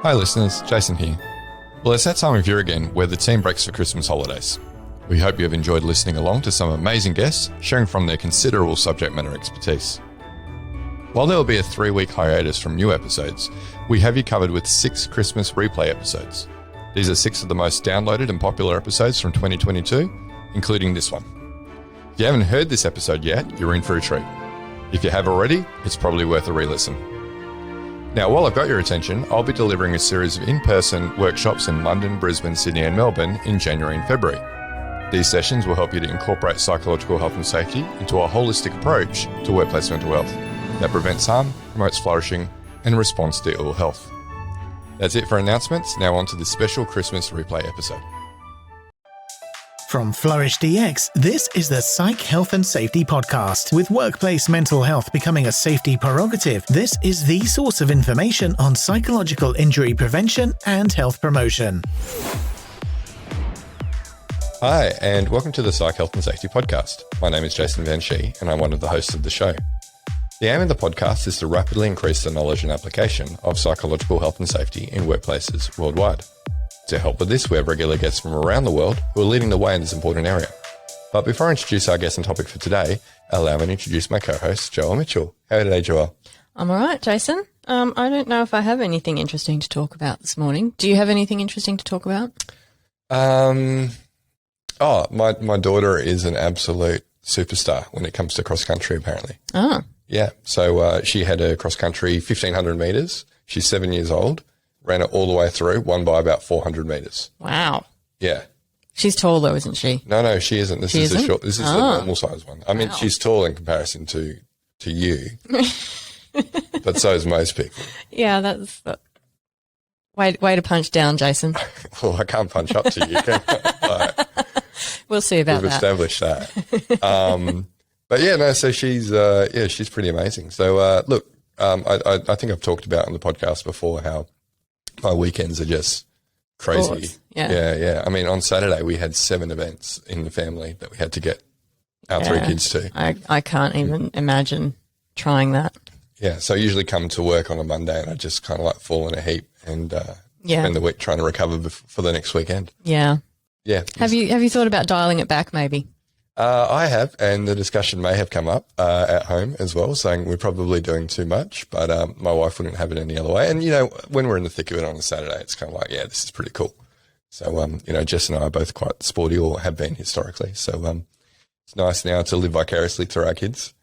Hi listeners, Jason here. Well, it's that time of year again where the team breaks for Christmas holidays. We hope you have enjoyed listening along to some amazing guests sharing from their considerable subject matter expertise. While there will be a 3-week hiatus from new episodes, we have you covered with 6 Christmas replay episodes. These are 6 of the most downloaded and popular episodes from 2022, including this one. If you haven't heard this episode yet, you're in for a treat. If you have already, it's probably worth a re-listen. Now, while I've got your attention, I'll be delivering a series of in-person workshops in London, Brisbane, Sydney and Melbourne in January and February. These sessions will help you to incorporate psychological health and safety into a holistic approach to workplace mental health that prevents harm, promotes flourishing, and responds to ill health. That's it for announcements. Now on to this special Christmas replay episode. From Flourish DX, this is the Psych Health and Safety Podcast. With workplace mental health becoming a safety prerogative, this is the source of information on psychological injury prevention and health promotion. Hi, and welcome to the Psych Health and Safety Podcast. My name is Jason Van Schie, and I'm one of the hosts of the show. The aim of the podcast is to rapidly increase the knowledge and application of psychological health and safety in workplaces worldwide. To help with this, we have regular guests from around the world who are leading the way in this important area. But before I introduce our guest and topic for today, allow me to introduce my co-host, Joel Mitchell. How are you today, Joel? I'm all right, Jason. I don't know if I have anything interesting to talk about this morning. Do you have anything interesting to talk about? My daughter is an absolute superstar when it comes to cross-country, apparently. Oh. Yeah, so she had a cross-country 1,500 metres. She's 7 years old. Ran it all the way through, won by about 400 metres. Wow. Yeah. She's tall though, isn't she? No, she isn't. This is the normal size one. I mean, Wow. she's tall in comparison to you, but so is most people. Yeah, that's way to punch down, Jason. Well, I can't punch up to you. Can I? We'll see about We've that. established that. But yeah, no. So she's pretty amazing. So look, I think I've talked about on the podcast before how my weekends are just crazy. Course. Yeah. Yeah. I mean, on Saturday we had 7 events in the family that we had to get our 3 kids to. I can't even imagine trying that. Yeah. So I usually come to work on a Monday and I just kind of like fall in a heap and spend the week trying to recover for the next weekend. Yeah. Yeah. Have you thought about dialing it back maybe? I have, and the discussion may have come up at home as well, saying we're probably doing too much, but my wife wouldn't have it any other way. And, you know, when we're in the thick of it on a Saturday, it's kind of like, yeah, this is pretty cool. So, Jess and I are both quite sporty, or have been historically. So it's nice now to live vicariously through our kids.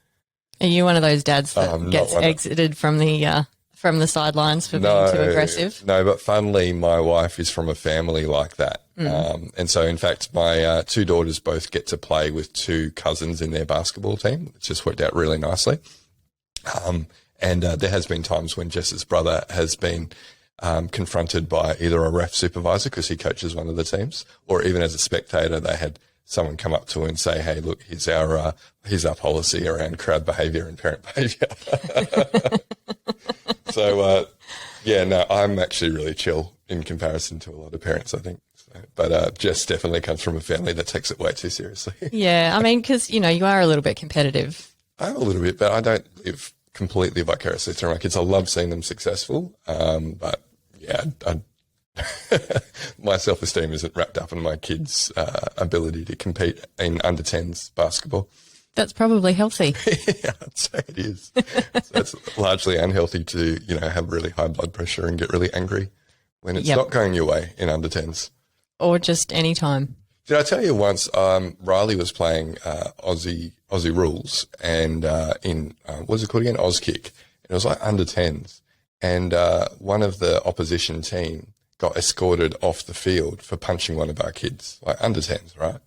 Are you one of those dads that gets exited from the sidelines for being too aggressive? No, but funnily, my wife is from a family like that. And so, in fact, my 2 daughters both get to play with 2 cousins in their basketball team. It's just worked out really nicely. And there has been times when Jess's brother has been confronted by either a ref supervisor, because he coaches one of the teams, or even as a spectator, they had someone come up to her and say, hey, look, here's our policy around crowd behaviour and parent behaviour. So, I'm actually really chill in comparison to a lot of parents, I think. So, but Jess definitely comes from a family that takes it way too seriously. Yeah, I mean, because, you are a little bit competitive. I'm a little bit, but I don't live completely vicariously through my kids. I love seeing them successful, but yeah, my self-esteem isn't wrapped up in my kids' ability to compete in under 10s basketball. That's probably healthy. Yeah, I'd say it is. So it's largely unhealthy to, have really high blood pressure and get really angry when it's not going your way in under 10s. Or just any time. Did I tell you once, Riley was playing Aussie rules and in, what's it called again? Auskick. It was like under 10s. And one of the opposition team got escorted off the field for punching one of our kids, like under 10s, right?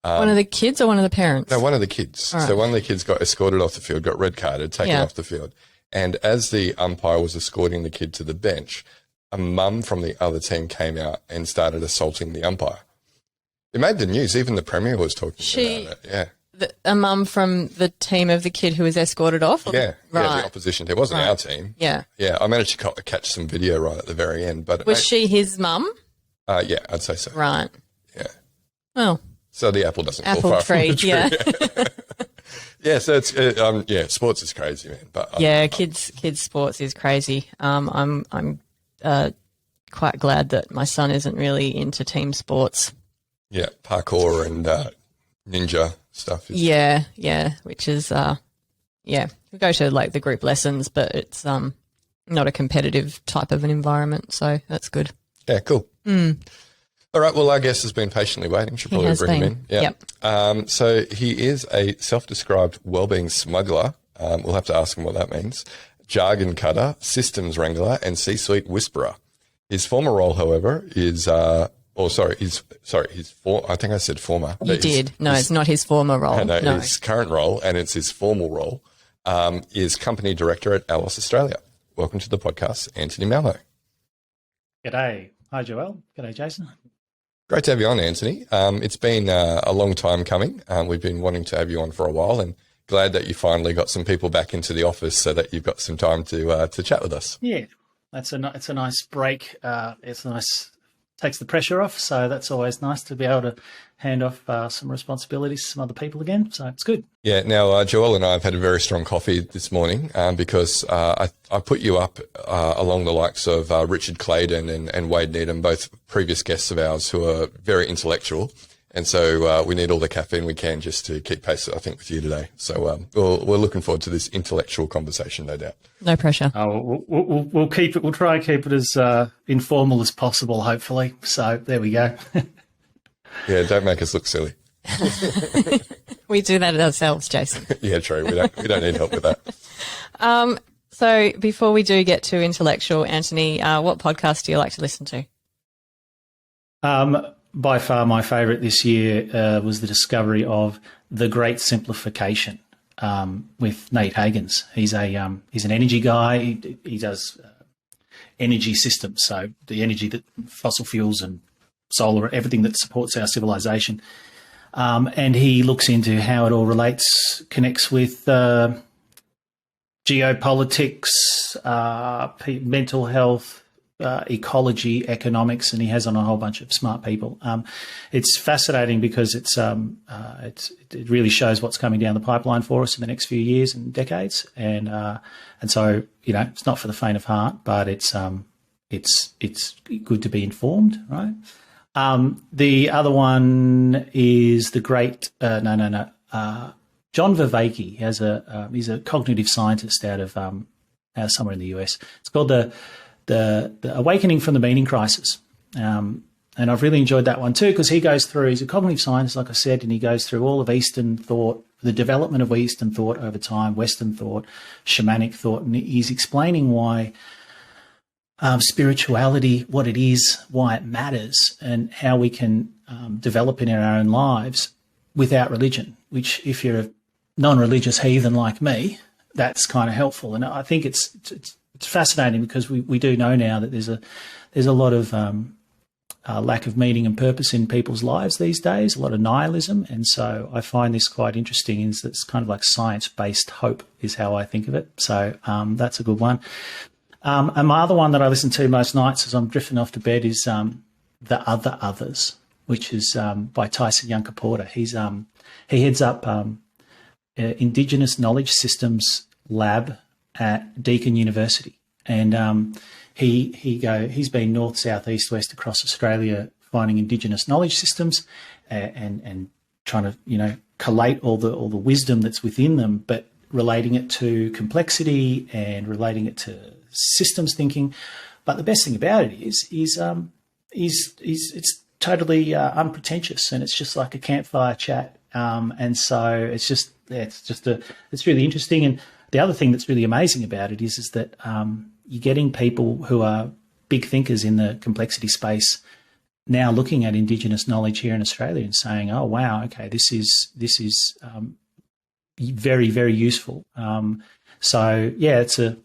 One of the kids or one of the parents? No, one of the kids. Right. So one of the kids got escorted off the field, got red carded, taken off the field. And as the umpire was escorting the kid to the bench, a mum from the other team came out and started assaulting the umpire. It made the news. Even the Premier was talking about it. Yeah. A mum from the team of the kid who was escorted off? Yeah. Right. Yeah, the opposition team. It wasn't our team. Yeah. Yeah, I managed to catch some video right at the very end. But was she his mum? Yeah, I'd say so. Right. Yeah. Well. So the apple doesn't fall far from the tree. Yeah. Yeah, so it's sports is crazy, man. But kids sports is crazy. I'm quite glad that my son isn't really into team sports. Yeah, parkour and ninja stuff. Yeah, which is, we go to like the group lessons, but it's not a competitive type of an environment, so that's good. Yeah, cool. All right, well, our guest has been patiently waiting. Should probably bring him in. Yeah. Yep. So he is a self-described wellbeing smuggler. We'll have to ask him what that means. Jargon cutter, systems wrangler, and C-suite whisperer. His former role, however, is I think I said former. You did. No, it's not his former role. No, No. his current role, and it's his formal role, is company director at Allos Australia. Welcome to the podcast, Antony Malmo. G'day. Hi, Joelle. G'day, Jason. Great to have you on, Antony. It's been a long time coming. We've been wanting to have you on for a while, and glad that you finally got some people back into the office so that you've got some time to chat with us. Yeah, it's a nice break. It's nice, takes the pressure off. So that's always nice to be able to hand off some responsibilities to some other people again. So it's good. Yeah. Now, Joelle and I have had a very strong coffee this morning because I put you up along the likes of Richard Clayton and Wade Needham, both previous guests of ours who are very intellectual. And so we need all the caffeine we can just to keep pace, I think, with you today. So we're looking forward to this intellectual conversation, no doubt. No pressure. We'll keep it. We'll try and keep it as informal as possible, hopefully. So there we go. Yeah, don't make us look silly. We do that ourselves, Jason. Yeah, true. We don't need help with that. So before we do get to intellectual, Antony, what podcast do you like to listen to? By far, my favourite this year was the discovery of The Great Simplification with Nate Hagens. He's an energy guy. He does energy systems, so the energy that fossil fuels and solar, everything that supports our civilization. And he looks into how it all connects with geopolitics, mental health, ecology, economics, and he has on a whole bunch of smart people. It's fascinating because it really shows what's coming down the pipeline for us in the next few years and decades. And so, it's not for the faint of heart, but it's good to be informed, right? The other one is the great, John Vervaeke. He's a cognitive scientist out of somewhere in the US. It's called the Awakening from the Meaning Crisis. And I've really enjoyed that one too, because he's a cognitive scientist, like I said, and he goes through all of Eastern thought, the development of Eastern thought over time, Western thought, shamanic thought, and he's explaining why spirituality, what it is, why it matters, and how we can develop it in our own lives without religion, which if you're a non-religious heathen like me, that's kind of helpful. And I think it's fascinating because we do know now that there's a lot of lack of meaning and purpose in people's lives these days, a lot of nihilism. And so I find this quite interesting. It's kind of like science-based hope is how I think of it. So that's a good one. And my other one that I listen to most nights as I'm drifting off to bed is The Other Others, which is by Tyson Yunkaporta. He heads up Indigenous Knowledge Systems Lab at Deakin University, and he's been north, south, east, west across Australia finding Indigenous knowledge systems and trying to collate all the wisdom that's within them, but relating it to complexity and relating it to systems thinking. But the best thing about it is it's totally unpretentious, and it's just like a campfire chat. And so it's really interesting. And the other thing that's really amazing about it is that you're getting people who are big thinkers in the complexity space now looking at Indigenous knowledge here in Australia and saying, "Oh wow, okay, this is very, very useful." So yeah,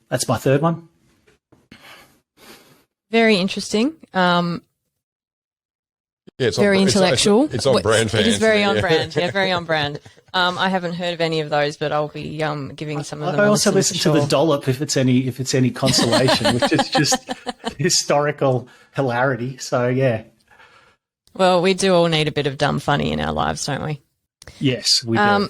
that's my third one. Very interesting. Yeah, it's very intellectual. It's on brand for It is very on yeah. brand. Yeah, very on brand. I haven't heard of any of those, but I'll be giving some of them. I also listen to sure. the Dollop if it's any consolation, which is just historical hilarity. So yeah. Well, we do all need a bit of dumb funny in our lives, don't we? Yes, we do.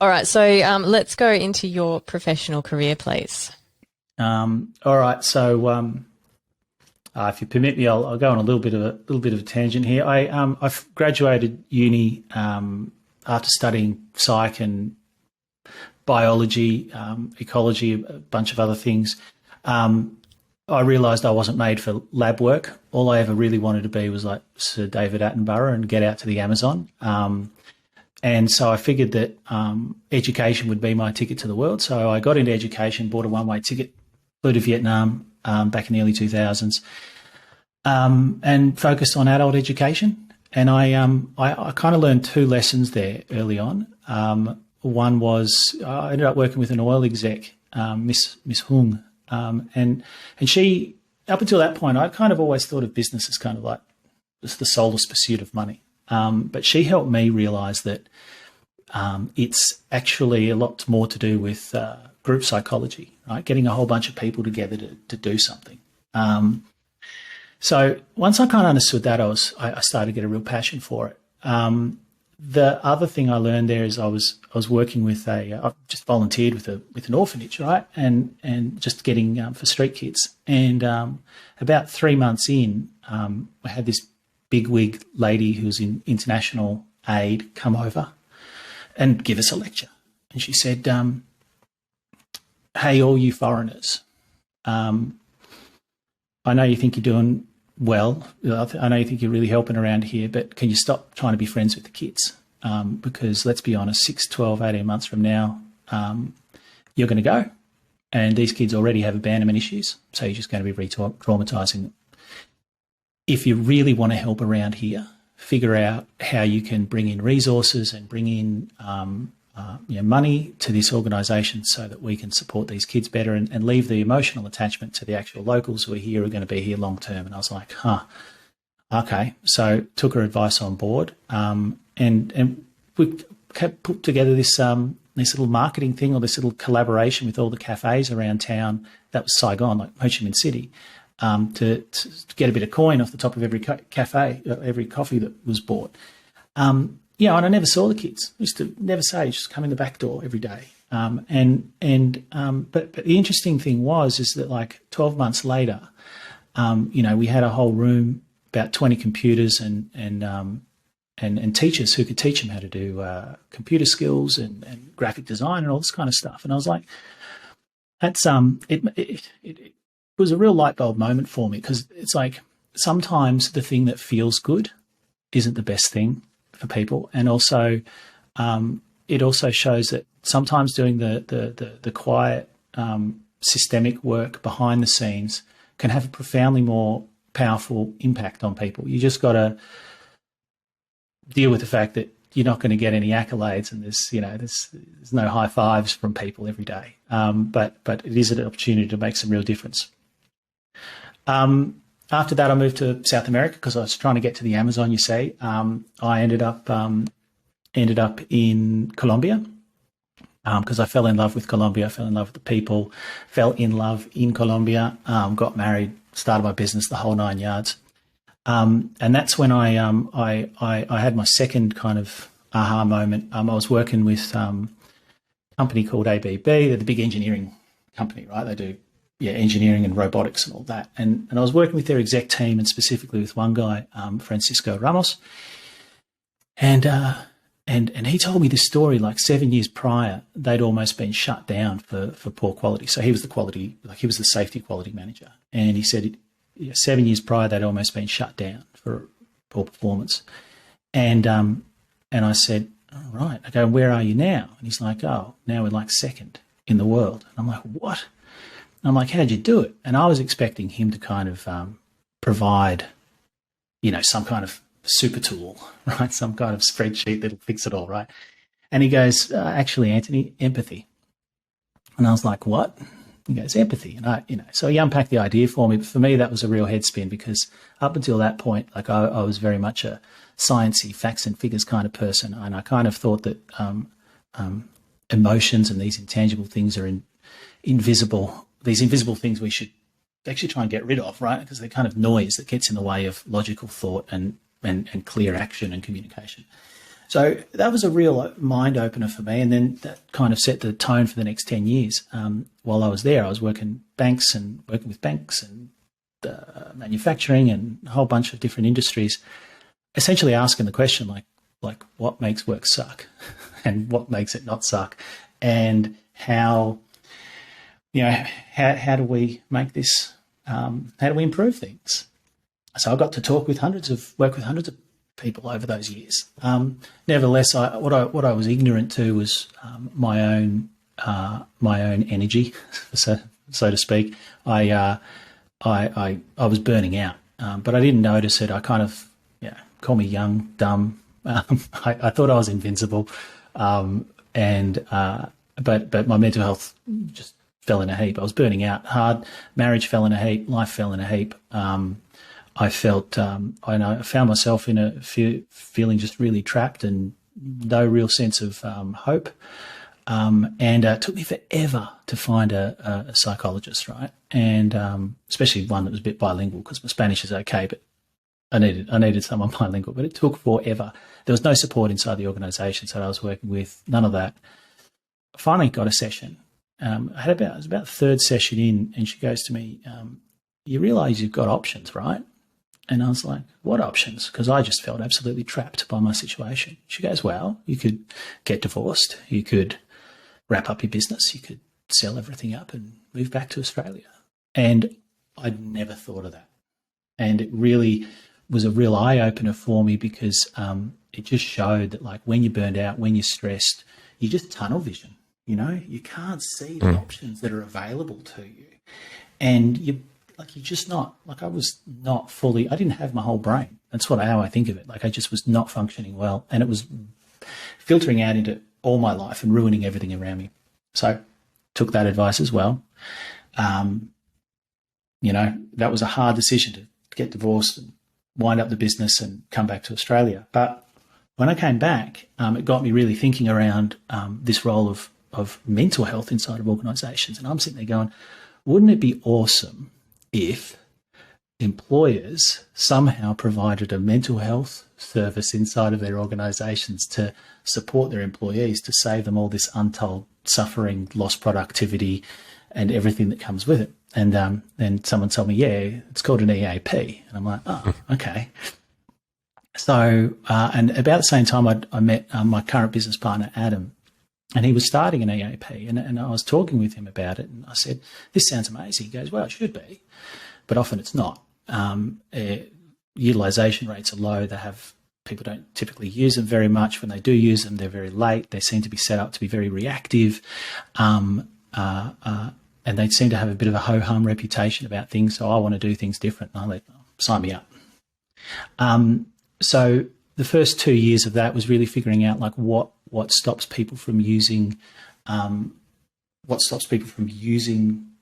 All right, so let's go into your professional career, please. All right. So, if you permit me, I'll go on a little bit of a tangent here. I've graduated uni after studying psych and biology, ecology, a bunch of other things. I realised I wasn't made for lab work. All I ever really wanted to be was like Sir David Attenborough and get out to the Amazon. And so I figured that education would be my ticket to the world. So I got into education, bought a one-way ticket, flew to Vietnam back in the early 2000s, and focused on adult education. And I kind of learned two lessons there early on. One was I ended up working with an oil exec, Miss Hung, and she, up until that point, I'd kind of always thought of business as kind of like just the soulless pursuit of money. But she helped me realise that it's actually a lot more to do with group psychology, right? Getting a whole bunch of people together to do something. So once I kind of understood that, I started to get a real passion for it. The other thing I learned there is I was working with I just volunteered with an orphanage, right, and just getting for street kids. And about 3 months in, I had this bigwig lady who was in international aid come over and give us a lecture. And she said, "Hey, all you foreigners, I know you think you're doing well. I know you think you're really helping around here, but can you stop trying to be friends with the kids? Because let's be honest, 6, 12, 18 months from now, you're going to go. And these kids already have abandonment issues, so you're just going to be re-traumatising them. If you really want to help around here, figure out how you can bring in resources and bring in money to this organisation so that we can support these kids better and leave the emotional attachment to the actual locals who are here, who are going to be here long term." And I was like, okay. So took her advice on board, and we put together this little marketing thing, or this little collaboration with all the cafes around town. That was Saigon, like Ho Chi Minh City. To get a bit of coin off the top of every cafe, every coffee that was bought. And I never saw the kids. I used to never say, just come in the back door every day. But the interesting thing is that like 12 months later, we had a whole room, about 20 computers and teachers who could teach them how to do computer skills and graphic design and all this kind of stuff. And I was like, that's it was a real light bulb moment for me, because it's like sometimes the thing that feels good isn't the best thing for people. And also it also shows that sometimes doing the quiet systemic work behind the scenes can have a profoundly more powerful impact on people. You just got to deal with the fact that you're not going to get any accolades, and there's no high fives from people every day. But it is an opportunity to make some real difference. After that, I moved to South America because I was trying to get to the Amazon. You see, I ended up in Colombia because I fell in love with Colombia. I fell in love with the people. Fell in love in Colombia. Got married. Started my business. The whole 9 yards. And that's when I had my second kind of aha moment. I was working with a company called ABB. They're the big engineering company, right? They do engineering and robotics and all that. And I was working with their exec team, and specifically with one guy, Francisco Ramos. And he told me this story, like 7 years prior, they'd almost been shut down for poor quality. So he was the safety quality manager. And he said 7 years prior, they'd almost been shut down for poor performance. And I said, all right. I go, where are you now? And he's like, oh, now we're like second in the world. And I'm like, what? And I'm like, how'd you do it? And I was expecting him to kind of provide, some kind of super tool, right? Some kind of spreadsheet that'll fix it all, right? And he goes, actually, Antony, empathy. And I was like, what? He goes, empathy. And so he unpacked the idea for me. But for me, that was a real head spin, because up until that point, like I was very much a sciencey, facts and figures kind of person. And I kind of thought that emotions and these intangible things are invisible. These invisible things we should actually try and get rid of, right? Because they're kind of noise that gets in the way of logical thought and clear action and communication. So that was a real mind opener for me. And then that kind of set the tone for the next 10 years. While I was there, I was working with banks and manufacturing and a whole bunch of different industries, essentially asking the question like what makes work suck and what makes it not suck, and how do we make this, how do we improve things? So I got to work with hundreds of people over those years. Nevertheless, what I was ignorant to was my own energy, so to speak. I was burning out, but I didn't notice it. I kind of, call me young, dumb. I thought I was invincible, but my mental health just fell in a heap. I was burning out hard. Marriage fell in a heap. Life fell in a heap. I felt, I found myself in a feeling just really trapped and no real sense of hope. And it took me forever to find a psychologist, right? And especially one that was a bit bilingual, because my Spanish is okay, but I needed someone bilingual. But it took forever. There was no support inside the organisations that I was working with, none of that. I finally got a session. It was about the third session in, and she goes to me, you realise you've got options, right? And I was like, what options? Because I just felt absolutely trapped by my situation. She goes, well, you could get divorced. You could wrap up your business. You could sell everything up and move back to Australia. And I'd never thought of that. And it really was a real eye-opener for me, because it just showed that, like, when you're burned out, when you're stressed, you just tunnel vision. You can't see the options that are available to you. And you're just not, I was not fully, I didn't have my whole brain. That's how I think of it. I just was not functioning well, and it was filtering out into all my life and ruining everything around me. So took that advice as well. That was a hard decision to get divorced and wind up the business and come back to Australia. But when I came back, it got me really thinking around this role of mental health inside of organisations. And I'm sitting there going, wouldn't it be awesome if employers somehow provided a mental health service inside of their organisations to support their employees, to save them all this untold suffering, lost productivity, and everything that comes with it? And then someone told me, it's called an EAP. And I'm like, oh, okay. So, and about the same time, I met my current business partner, Adam, and he was starting an EAP, and I was talking with him about it, and I said, this sounds amazing. He goes, well, it should be, but often it's not. Utilisation rates are low. People don't typically use them very much. When they do use them, they're very late. They seem to be set up to be very reactive, and they seem to have a bit of a ho-hum reputation about things. So I want to do things different. And I let, sign me up. So the first 2 years of that was really figuring out what stops people from using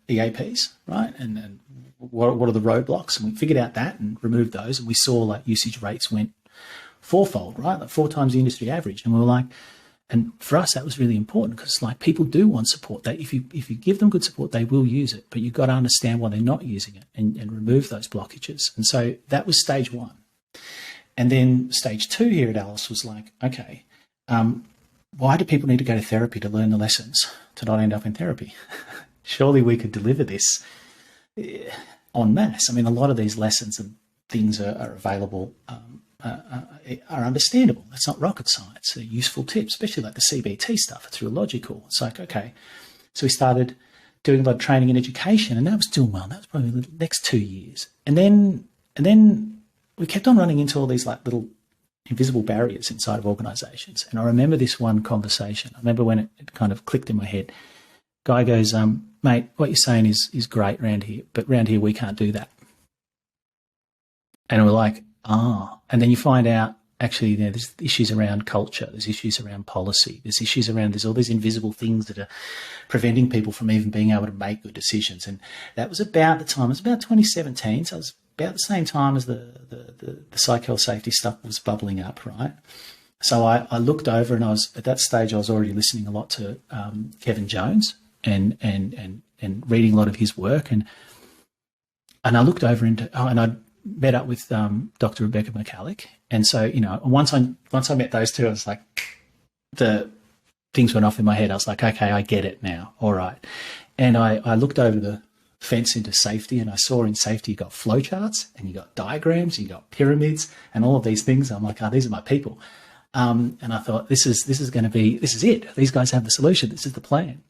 EAPs, right? And what are the roadblocks? And we figured out that and removed those, and we saw usage rates went fourfold, right? 4 times the industry average. And we were like, and for us that was really important, because people do want support. If you give them good support, they will use it, but you've got to understand why they're not using it and remove those blockages. And so that was stage 1. And then stage 2 here at Allos was okay, why do people need to go to therapy to learn the lessons to not end up in therapy? Surely we could deliver this en masse. I mean, a lot of these lessons and things are available, are understandable. That's not rocket science. They're useful tips, especially the CBT stuff. It's real logical. It's okay. So we started doing a lot of training and education, and that was doing well. That was probably the next 2 years. And then we kept on running into all these little invisible barriers inside of organisations. And I remember this one conversation. I remember when it kind of clicked in my head. Guy goes, mate, what you're saying is great around here, but around here we can't do that. And we're like, and then you find out, actually, there's issues around culture, there's issues around policy, there's all these invisible things that are preventing people from even being able to make good decisions. And that was about the time, it was about 2017, so it was about the same time as the psych health safety stuff was bubbling up, right? So I looked over, and at that stage I was already listening a lot to Kevin Jones and reading a lot of his work, and I looked over and met up with Dr. Rebecca McCallick, and so once I met those two, I was like, the things went off in my head. I was like, okay, I get it now. All right, and I looked over the fence into safety, and I saw in safety you got flowcharts and you got diagrams, you got pyramids, and all of these things. I'm like, these are my people, and I thought this is it. These guys have the solution. This is the plan.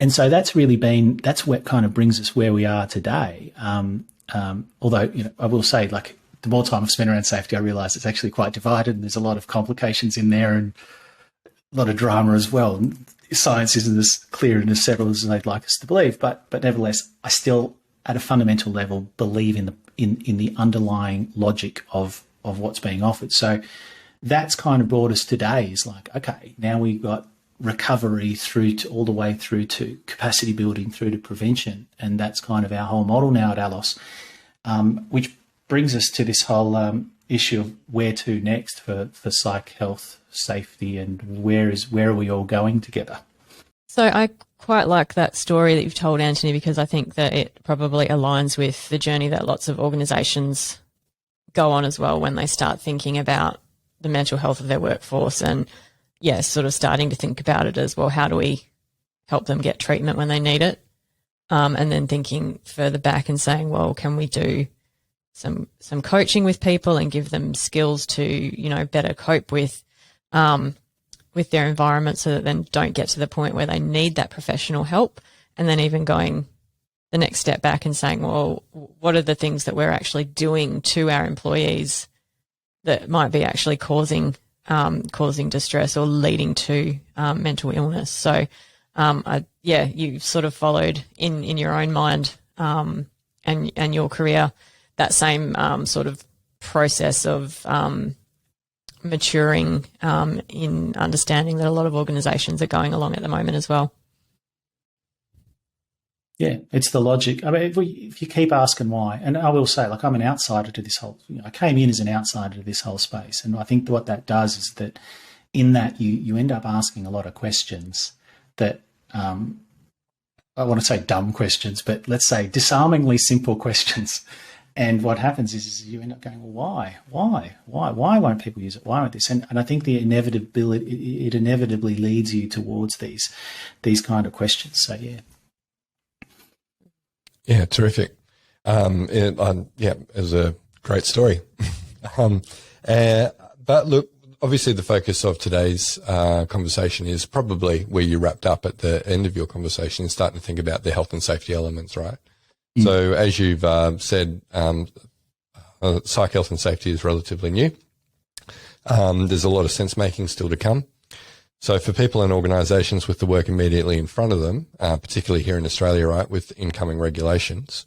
And so that's what kind of brings us where we are today. Although, I will say, like, the more time I've spent around safety, I realise it's actually quite divided, and there's a lot of complications in there and a lot of drama as well. Science isn't as clear and as settled as they'd like us to believe, but nevertheless, I still, at a fundamental level, believe in the underlying logic of what's being offered. So that's kind of brought us today. Is like, okay, now we've got recovery all the way through to capacity building, through to prevention, and that's kind of our whole model now at Allos, which brings us to this whole issue of where to next for psych health, safety, and where are we all going together. So I quite like that story that you've told, Antony, because I think that it probably aligns with the journey that lots of organisations go on as well when they start thinking about the mental health of their workforce, and sort of starting to think about it as, well, how do we help them get treatment when they need it? And then thinking further back and saying, well, can we do some coaching with people and give them skills to, better cope with their environment, so that then don't get to the point where they need that professional help. And then even going the next step back and saying, well, what are the things that we're actually doing to our employees that might be actually causing distress or leading to mental illness. So, you sort of followed in your own mind and your career that same sort of process of maturing in understanding that a lot of organisations are going along at the moment as well. Yeah, it's the logic. I mean, if you keep asking why, and I will say, like, I'm an outsider to this whole, I came in as an outsider to this whole space. And I think what that does is that in that you end up asking a lot of questions that, I want to say dumb questions, but let's say disarmingly simple questions. And what happens is you end up going, well, why won't people use it? Why won't this? And I think it inevitably leads you towards these kind of questions. So, yeah. Yeah, terrific. It was a great story. But look, obviously the focus of today's conversation is probably where you wrapped up at the end of your conversation, starting to think about the health and safety elements, right? Mm. So as you've said, psych health and safety is relatively new. There's a lot of sense making still to come. So for people and organisations with the work immediately in front of them, particularly here in Australia, right, with incoming regulations,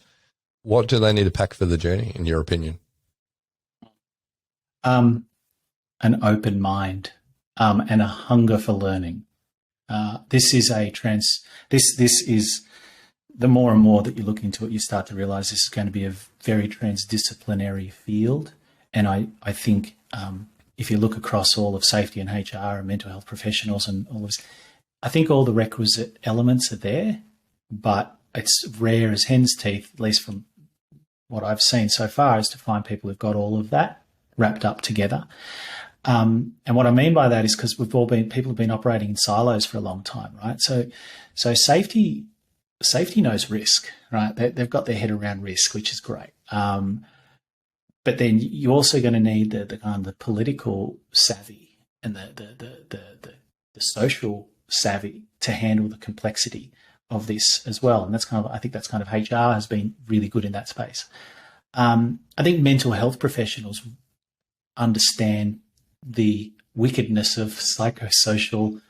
what do they need to pack for the journey, in your opinion? An open mind and a hunger for learning. This is the more and more that you look into it, you start to realise this is going to be a very transdisciplinary field. And I think if you look across all of safety and HR and mental health professionals and all of this, I think all the requisite elements are there, but it's rare as hen's teeth, at least from what I've seen so far, is to find people who've got all of that wrapped up together. And what I mean by that is because people have been operating in silos for a long time, right? So safety knows risk, right? They've got their head around risk, which is great. But then you're also going to need the kind of the political savvy and the social savvy to handle the complexity of this as well. And I think that's kind of HR has been really good in that space. I think mental health professionals understand the wickedness of psychosocial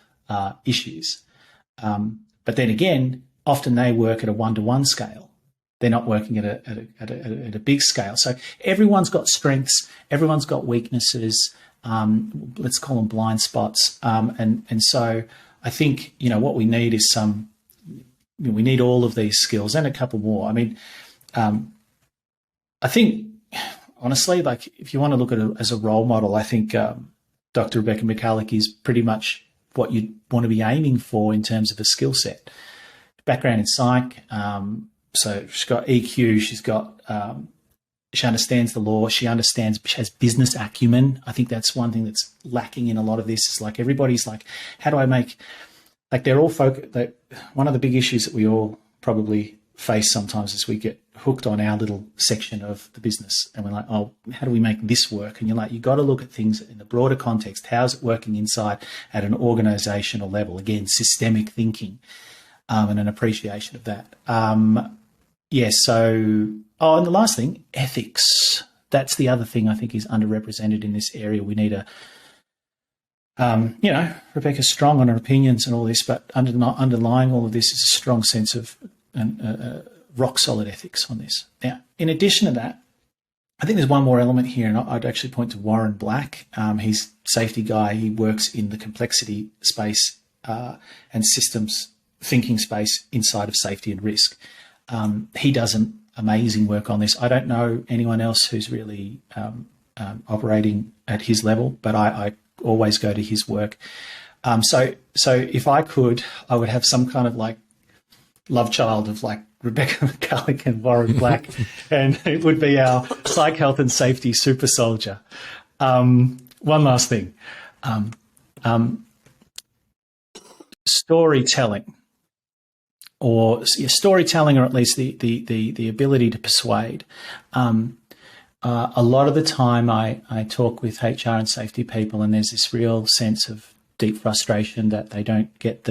issues. But then again, often they work at a one-to-one scale. They're not working at a big scale. So everyone's got strengths, everyone's got weaknesses. Let's call them blind spots. And so I think what we need is we need all of these skills and a couple more. I mean, I think honestly, like if you want to look at it as a role model, I think Dr. Rebecca McCallick is pretty much what you'd want to be aiming for in terms of a skill set. Background in psych. So she's got EQ, she's got, she understands the law, she has business acumen. I think that's one thing that's lacking in a lot of this is like everybody's like, how do I make, like they're all focused. One of the big issues that we all probably face sometimes is we get hooked on our little section of the business and we're like, oh, how do we make this work? And you're like, you've got to look at things in the broader context. How's it working inside at an organizational level? Again, systemic thinking and an appreciation of that. And the last thing, ethics. That's the other thing I think is underrepresented in this area. We need Rebecca's strong on her opinions and all this, but underlying all of this is a strong sense of rock solid ethics on this. Now, in addition to that, I think there's one more element here, and I'd actually point to Warren Black. He's a safety guy. He works in the complexity space and systems thinking space inside of safety and risk. He does an amazing work on this. I don't know anyone else who's really operating at his level, but I always go to his work. So if I could, I would have some kind of like love child of like Rebecca McCulloch and Warren Black, and it would be our psych, health and safety super soldier. One last thing, storytelling. Or storytelling, or at least the ability to persuade. A lot of the time, I talk with HR and safety people, and there's this real sense of deep frustration that they don't get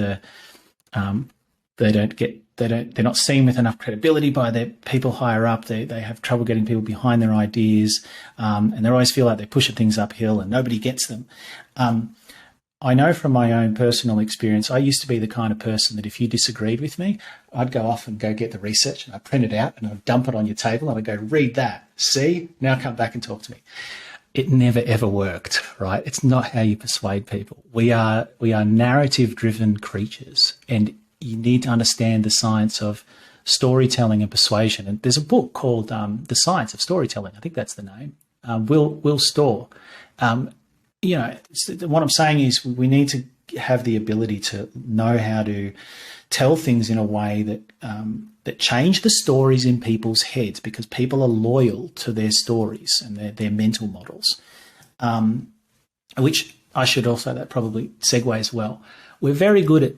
they're not seen with enough credibility by their people higher up. They have trouble getting people behind their ideas, and they always feel like they're pushing things uphill and nobody gets them. I know from my own personal experience, I used to be the kind of person that if you disagreed with me, I'd go off and go get the research and I'd print it out and I'd dump it on your table and I'd go, read that. See, now come back and talk to me. It never, ever worked, right? It's not how you persuade people. We are narrative-driven creatures, and you need to understand the science of storytelling and persuasion. And there's a book called The Science of Storytelling. I think that's the name. Will Storr. What I'm saying is we need to have the ability to know how to tell things in a way that change the stories in people's heads, because people are loyal to their stories and their mental models, which I should also, that probably segues well. We're very good at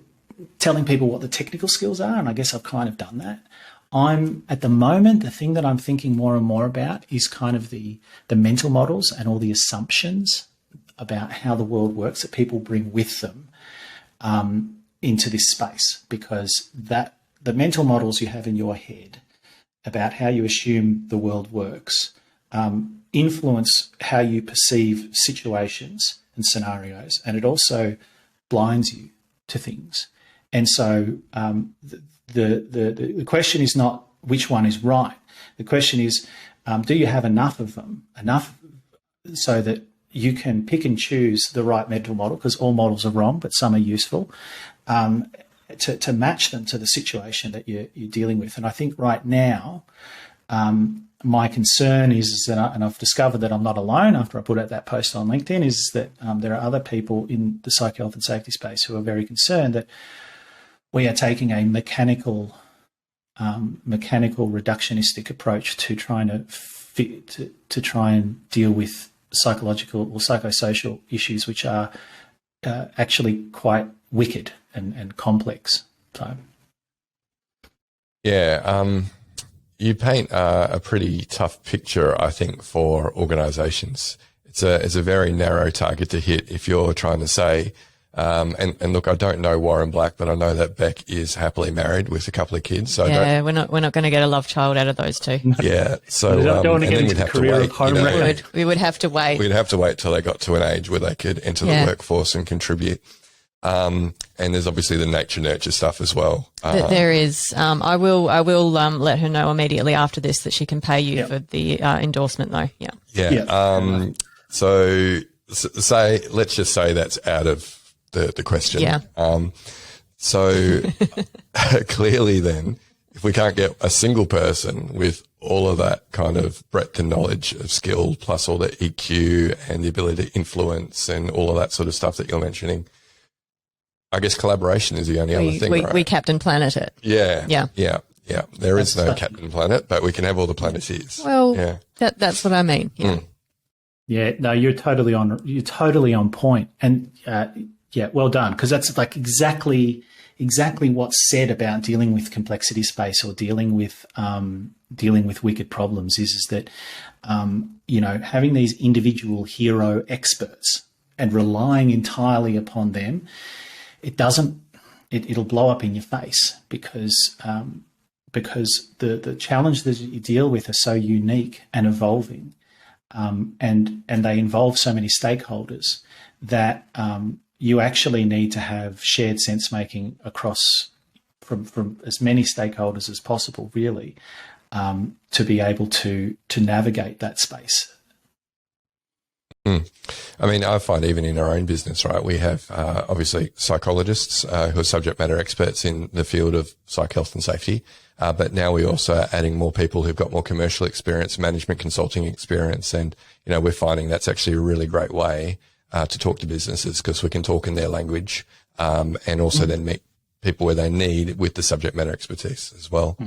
telling people what the technical skills are, and I guess I've kind of done that. At the moment, the thing that I'm thinking more and more about is kind of the mental models and all the assumptions about how the world works that people bring with them into this space, because the mental models you have in your head about how you assume the world works influence how you perceive situations and scenarios, and it also blinds you to things. And so the question is not which one is right. The question is, do you have enough of them, enough so that you can pick and choose the right mental model, because all models are wrong, but some are useful, to match them to the situation that you're dealing with. And I think right now, my concern is that, and I've discovered that I'm not alone after I put out that post on LinkedIn, is that there are other people in the psych, health and safety space who are very concerned that we are taking a mechanical reductionistic approach to trying to try and deal with psychological or psychosocial issues, which are actually quite wicked and complex. So, yeah, you paint a pretty tough picture, I think, for organisations. It's a very narrow target to hit if you're trying to say, and look, I don't know Warren Black, but I know that Beck is happily married with a couple of kids. So we're not going to get a love child out of those two. Yeah, so don't want to get into the career of home wrecker. We would have to wait. We'd have to wait till they got to an age where they could enter the workforce and contribute. And there's obviously the nature nurture stuff as well. There is. I will let her know immediately after this that she can pay you for the endorsement, though. Yeah. So let's just say that's out of the question. Yeah. So clearly then, if we can't get a single person with all of that kind of breadth and knowledge of skill, plus all the EQ and the ability to influence and all of that sort of stuff that you're mentioning, I guess collaboration is the only other thing, right? We Captain Planet it. Yeah. Yeah, there is no Captain Planet, but we can have all the Planeteers. Well, yeah. That's what I mean. Yeah. Yeah, no, you're totally on point. And yeah, well done, because that's like exactly what's said about dealing with complexity space or dealing with wicked problems is that having these individual hero experts and relying entirely upon them, it'll blow up in your face because the challenges that you deal with are so unique and evolving, and they involve so many stakeholders that you actually need to have shared sense making across from as many stakeholders as possible, really, to be able to navigate that space. I mean, I find even in our own business, right, we have obviously psychologists who are subject matter experts in the field of psych health and safety, but now we also are adding more people who've got more commercial experience, management consulting experience, and we're finding that's actually a really great way to talk to businesses because we can talk in their language and also then meet people where they need with the subject matter expertise as well.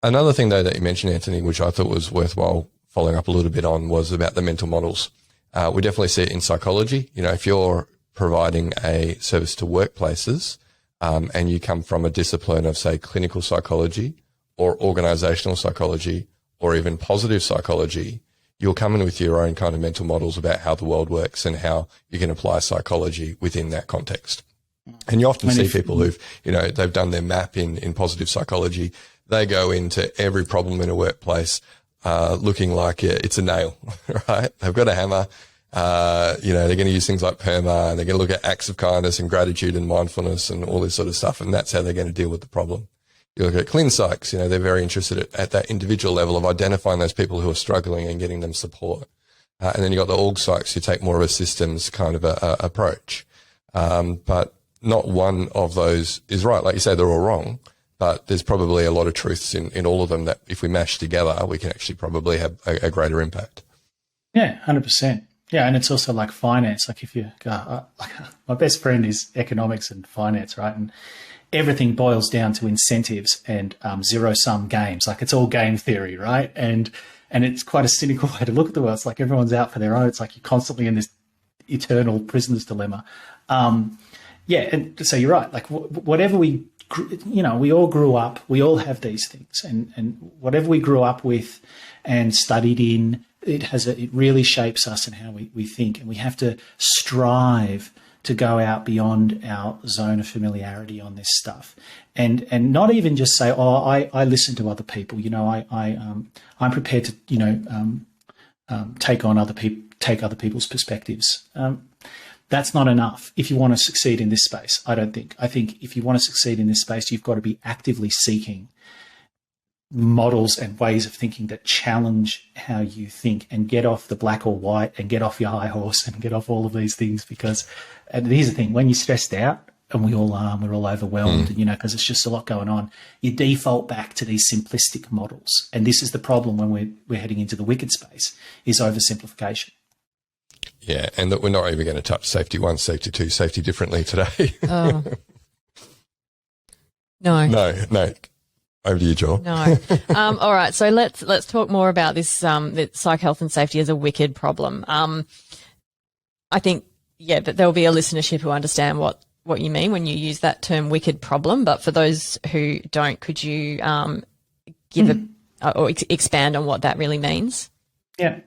Another thing, though, that you mentioned, Antony, which I thought was worthwhile following up a little bit on, was about the mental models. We definitely see it in psychology. If you're providing a service to workplaces and you come from a discipline of, say, clinical psychology or organizational psychology or even positive psychology, you'll come in with your own kind of mental models about how the world works and how you can apply psychology within that context. And you often see people who've, they've done their map in positive psychology. They go into every problem in a workplace looking like it's a nail, right? They've got a hammer. They're going to use things like PERMA, and they're going to look at acts of kindness and gratitude and mindfulness and all this sort of stuff. And that's how they're going to deal with the problem. You look at clean psychs, they're very interested at that individual level of identifying those people who are struggling and getting them support. And then you've got the org psychs who take more of a systems kind of approach. But not one of those is right. Like you say, they're all wrong. But there's probably a lot of truths in all of them that if we mash together, we can actually probably have a greater impact. Yeah, 100%. Yeah, and it's also like finance. Like if you go, my best friend is economics and finance, right? And everything boils down to incentives and zero-sum games. Like it's all game theory, right? And it's quite a cynical way to look at the world. It's like everyone's out for their own. It's like you're constantly in this eternal prisoner's dilemma. Yeah, and so you're right. Like whatever we all grew up, we all have these things, and whatever we grew up with and studied in, it really shapes us and how we think, and we have to strive to go out beyond our zone of familiarity on this stuff, and not even just say, I listen to other people. I'm prepared to take other people's perspectives. That's not enough if you want to succeed in this space, I don't think. I think if you want to succeed in this space, you've got to be actively seeking models and ways of thinking that challenge how you think and get off the black or white and get off your high horse and get off all of these things and here's the thing, when you're stressed out, and we all are, we're all overwhelmed, because it's just a lot going on, you default back to these simplistic models. And this is the problem when we're heading into the wicked space, is oversimplification. Yeah, and that we're not even going to touch safety 1, safety 2, safety differently today. Oh. No. Over to you, Joel. No. All right. So let's talk more about this psych health and safety as a wicked problem. I think, that there'll be a listenership who understand what you mean when you use that term wicked problem. But for those who don't, could you give or expand on what that really means? Yeah.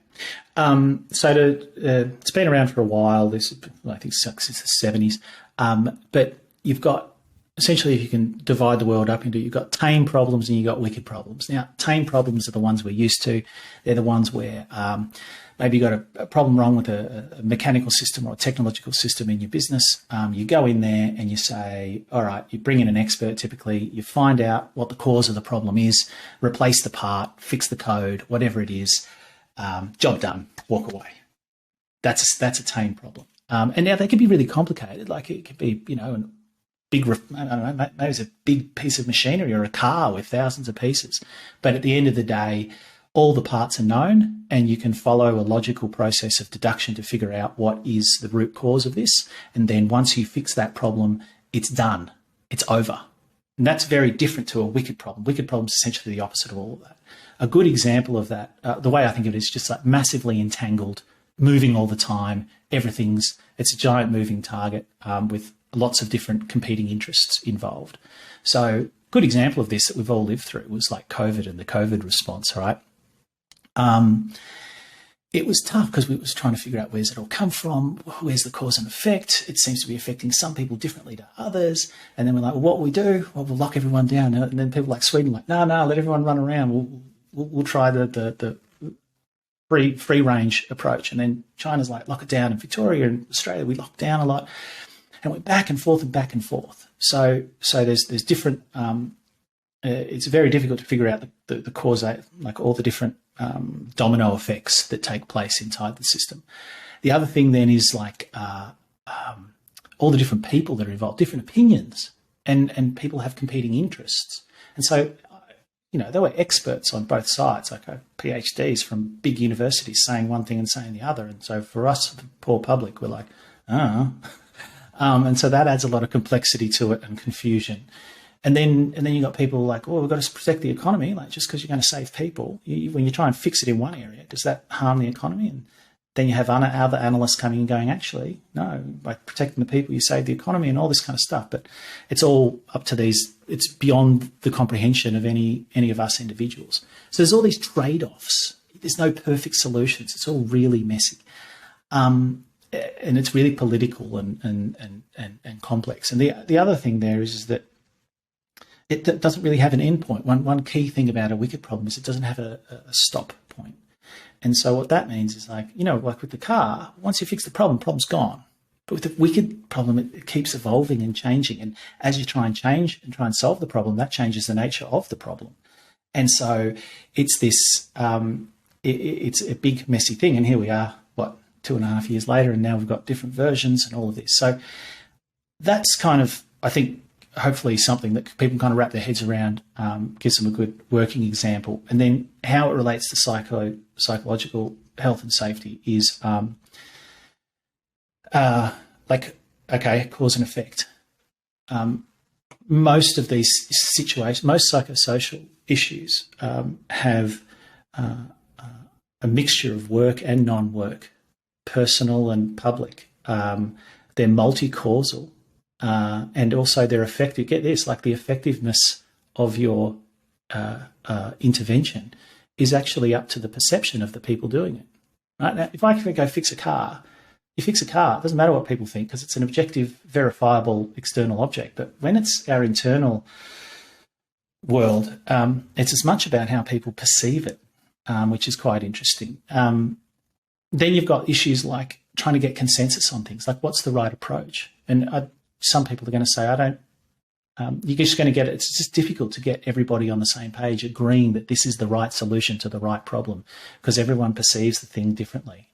It's been around for a while. I think since the 70s. But you've got, essentially, if you can divide the world up into, you've got tame problems and you've got wicked problems. Now, tame problems are the ones we're used to. They're the ones where maybe you've got a problem wrong with a mechanical system or a technological system in your business. You go in there and you say, all right, you bring in an expert typically, you find out what the cause of the problem is, replace the part, fix the code, whatever it is, job done, walk away. That's a tame problem. And now they can be really complicated. Like it could be, an big, I don't know, maybe it's a big piece of machinery or a car with thousands of pieces. But at the end of the day, all the parts are known and you can follow a logical process of deduction to figure out what is the root cause of this. And then once you fix that problem, it's done. It's over. And that's very different to a wicked problem. Wicked problem is essentially the opposite of all of that. A good example of that, the way I think of it is just like massively entangled, moving all the time. It's a giant moving target with lots of different competing interests involved. So good example of this that we've all lived through was like COVID and the COVID response, right? It was tough because we was trying to figure out where's it all come from, where's the cause and effect. It seems to be affecting some people differently to others. And then we're like, well, what will we do? Well, we'll lock everyone down. And then people like Sweden like, no, let everyone run around. We'll try the free range approach. And then China's like, lock it down. In Victoria and Australia, we locked down a lot. And went back and forth and back and forth. So there's different. It's very difficult to figure out the cause, like all the different domino effects that take place inside the system. The other thing then is like all the different people that are involved, different opinions, and people have competing interests. And so, there were experts on both sides, like PhDs from big universities saying one thing and saying the other. And so for us, the poor public, we're like, and so that adds a lot of complexity to it and confusion. And then you got people like, we've got to protect the economy. Like just because you're going to save people, when you try and fix it in one area, does that harm the economy? And then you have other analysts coming and going, actually, no, by protecting the people, you save the economy and all this kind of stuff. But it's all up to it's beyond the comprehension of any of us individuals. So there's all these trade-offs. There's no perfect solutions. It's all really messy. And it's really political and complex. And the other thing there is that it doesn't really have an end point. One key thing about a wicked problem is it doesn't have a stop point. And so what that means is like with the car, once you fix the problem, problem's gone. But with the wicked problem, it keeps evolving and changing. And as you try and change and try and solve the problem, that changes the nature of the problem. And so it's this, it's a big messy thing. And here we are, 2.5 years later, and now we've got different versions and all of this. So that's kind of, I think, hopefully something that people kind of wrap their heads around, gives them a good working example. And then how it relates to psychological health and safety is cause and effect. Most of these situations, most psychosocial issues have a mixture of work and non-work, personal and public. They're multi-causal. And also they're effective. Get this, like the effectiveness of your intervention is actually up to the perception of the people doing it. Right now, if I can go fix a car, you fix a car, it doesn't matter what people think because it's an objective, verifiable external object. But when it's our internal world, it's as much about how people perceive it, which is quite interesting. Then you've got issues like trying to get consensus on things, like what's the right approach? And some people are going to say, you're just going to get it. It's just difficult to get everybody on the same page agreeing that this is the right solution to the right problem because everyone perceives the thing differently.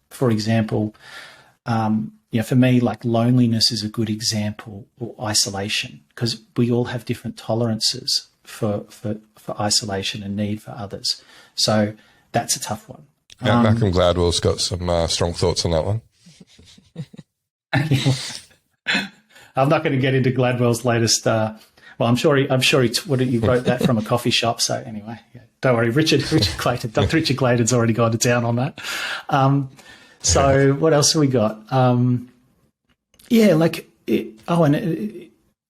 For example, for me, like loneliness is a good example, or isolation, because we all have different tolerances for isolation and need for others. So that's a tough one. Yeah, Malcolm Gladwell's got some strong thoughts on that one. I'm not going to get into Gladwell's latest. I'm sure he wrote that from a coffee shop. So anyway, don't worry, Richard Clayton. Dr. Richard Clayton's already gone to town on that. So what else have we got?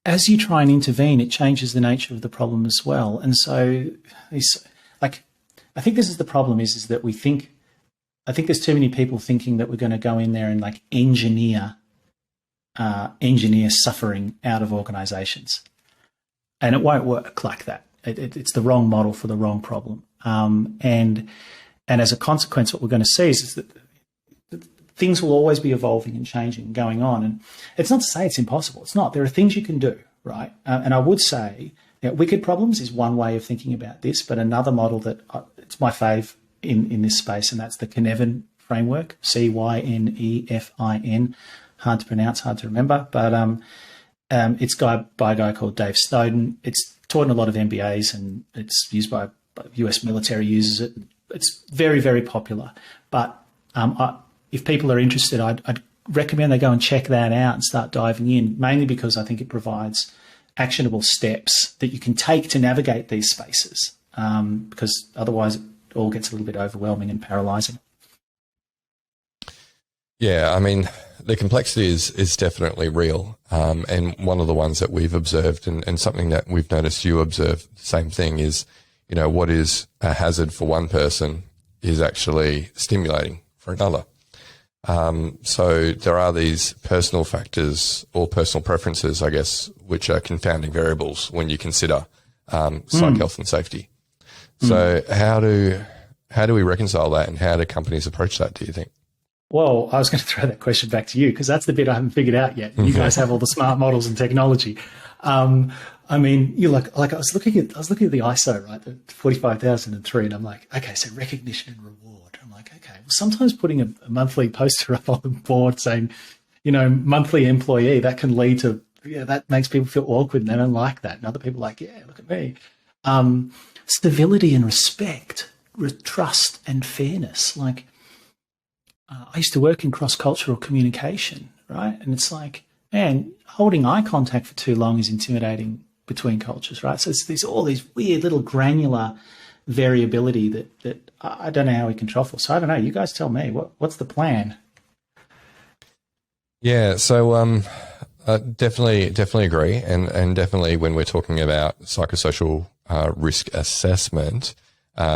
As you try and intervene, it changes the nature of the problem as well. And so, I think this is the problem: is that we think. I think there's too many people thinking that we're going to go in there and like engineer suffering out of organisations, and it won't work like that. It's the wrong model for the wrong problem, and as a consequence, what we're going to see is that things will always be evolving and changing and going on. And it's not to say it's impossible. It's not. There are things you can do, right? And I would say wicked problems is one way of thinking about this, but another model that it's my fave in this space, and that's the Cynefin framework, Cynefin. Hard to pronounce, hard to remember, but it's by a guy called Dave Snowden. It's taught in a lot of MBAs and it's used by US military uses it. It's very, very popular. But if people are interested, I'd recommend they go and check that out and start diving in, mainly because I think it provides actionable steps that you can take to navigate these spaces, because otherwise it all gets a little bit overwhelming and paralysing. Yeah, I mean, the complexity is definitely real. And one of the ones that we've observed and something that we've noticed you observe the same thing is, you know, what is a hazard for one person is actually stimulating for another. So there are these personal factors or personal preferences, I guess, which are confounding variables when you consider psych health and safety. So how do we reconcile that, and how do companies approach that, do you think? Well, I was going to throw that question back to you, because that's the bit I haven't figured out yet. You guys have all the smart models and technology. I mean, you like I was looking at the ISO, right, the 45,003, and I'm like, okay, so recognition and reward. I'm like, okay, well, sometimes putting a monthly poster up on the board saying, you know, monthly employee, that can lead to, yeah, that makes people feel awkward and they don't like that. And other people are like, yeah, look at me. Civility and respect, trust and fairness. Like, I used to work in cross-cultural communication, right? And it's like, man, holding eye contact for too long is intimidating between cultures, right? So it's all these weird little granular variability that I don't know how we control for. So I don't know. You guys tell me. What's the plan? Yeah, so definitely agree, and definitely when we're talking about psychosocial risk assessment,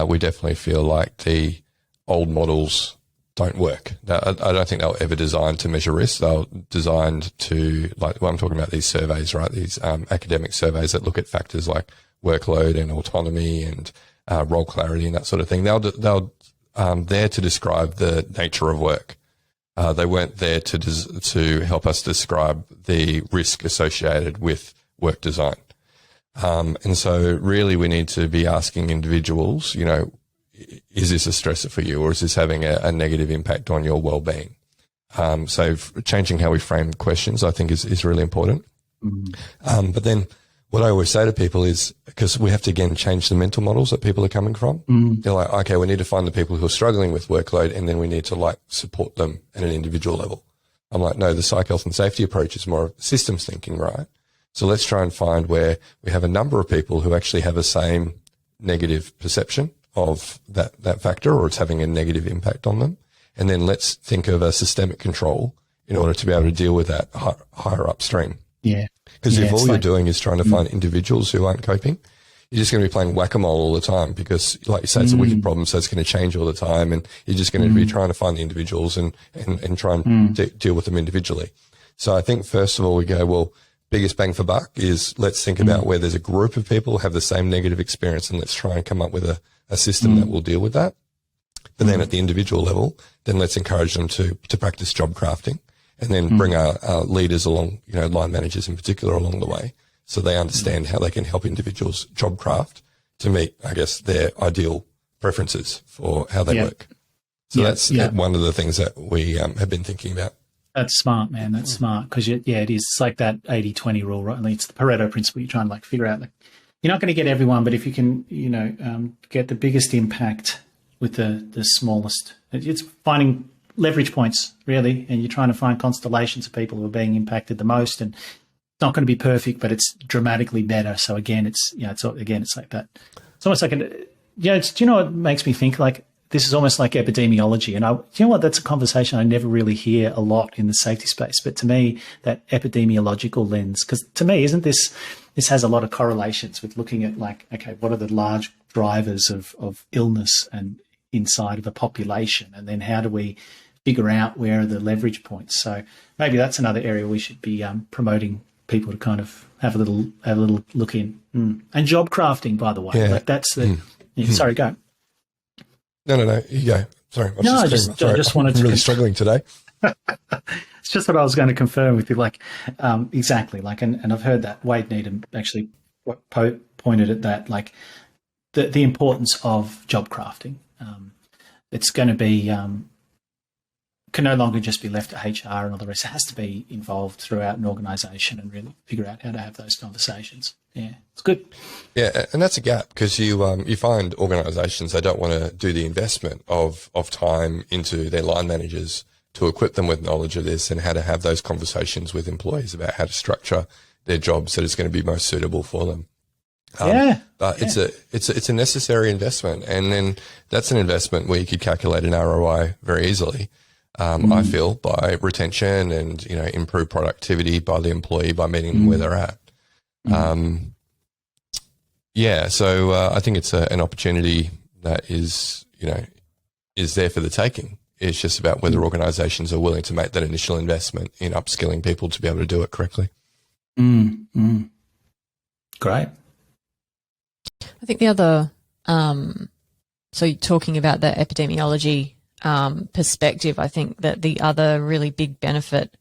we definitely feel like the old models don't work. I don't think they'll ever designed to measure risk. They're designed to, like, well, I'm talking about these surveys, right? These academic surveys that look at factors like workload and autonomy and role clarity and that sort of thing. They're there to describe the nature of work. They weren't there to help us describe the risk associated with work design. And so really we need to be asking individuals, you know, is this a stressor for you, or is this having a negative impact on your well-being? So changing how we frame questions, I think, is really important. But then what I always say to people is, because we have to, again, change the mental models that people are coming from. They're like, okay, we need to find the people who are struggling with workload, and then we need to, like, support them at an individual level. I'm like, no, the psych health and safety approach is more systems thinking, right? So let's try and find where we have a number of people who actually have the same negative perception of that factor, or it's having a negative impact on them. And then let's think of a systemic control in order to be able to deal with that higher upstream. Yeah. Because if all you're doing is trying to find individuals who aren't coping, you're just going to be playing whack-a-mole all the time, because, like you say, it's a wicked problem, so it's going to change all the time, and you're just going to be trying to find the individuals and try and deal with them individually. So I think, first of all, we go, well, biggest bang for buck is let's think about where there's a group of people who have the same negative experience, and let's try and come up with a system that will deal with that. But then at the individual level, then let's encourage them to practice job crafting, and then bring our leaders along, you know, line managers in particular, along the way, so they understand how they can help individuals job craft to meet, I guess, their ideal preferences for how they work. So that's one of the things that we have been thinking about. That's smart, man. That's smart, because it is. It's like that 80-20 rule, right? I mean, it's the Pareto principle. You're trying to, like, figure out, like, you're not going to get everyone, but if you can, you know, get the biggest impact with the smallest, it's finding leverage points, really, and you're trying to find constellations of people who are being impacted the most, and it's not going to be perfect, but it's dramatically better. So again, it's like that. It's almost like do you know what makes me think? Like, this is almost like epidemiology, and you know what? That's a conversation I never really hear a lot in the safety space. But to me, that epidemiological lens, because to me, isn't this has a lot of correlations with looking at, like, okay, what are the large drivers of illness and inside of a population, and then how do we figure out where are the leverage points? So maybe that's another area we should be promoting people to kind of have a little look in. And job crafting, by the way, like that's the. Sorry, go. No, you go. Sorry. I just wanted to. I'm really struggling today. It's just what I was going to confirm with you, like, exactly, like, and I've heard that Wade Needham actually pointed at that, like, the importance of job crafting. It's going to be can no longer just be left to HR and all the rest. It has to be involved throughout an organisation and really figure out how to have those conversations. Yeah, it's good. Yeah, and that's a gap, because you find organisations, they don't want to do the investment of time into their line managers to equip them with knowledge of this and how to have those conversations with employees about how to structure their jobs that is going to be most suitable for them. But it's a necessary investment, and then that's an investment where you could calculate an ROI very easily. I feel, by retention and, improve productivity by the employee by meeting them where they're at. So I think it's an opportunity that is there for the taking. It's just about whether organisations are willing to make that initial investment in upskilling people to be able to do it correctly. Great. I think the other, so talking about the epidemiology perspective, I think that the other really big benefit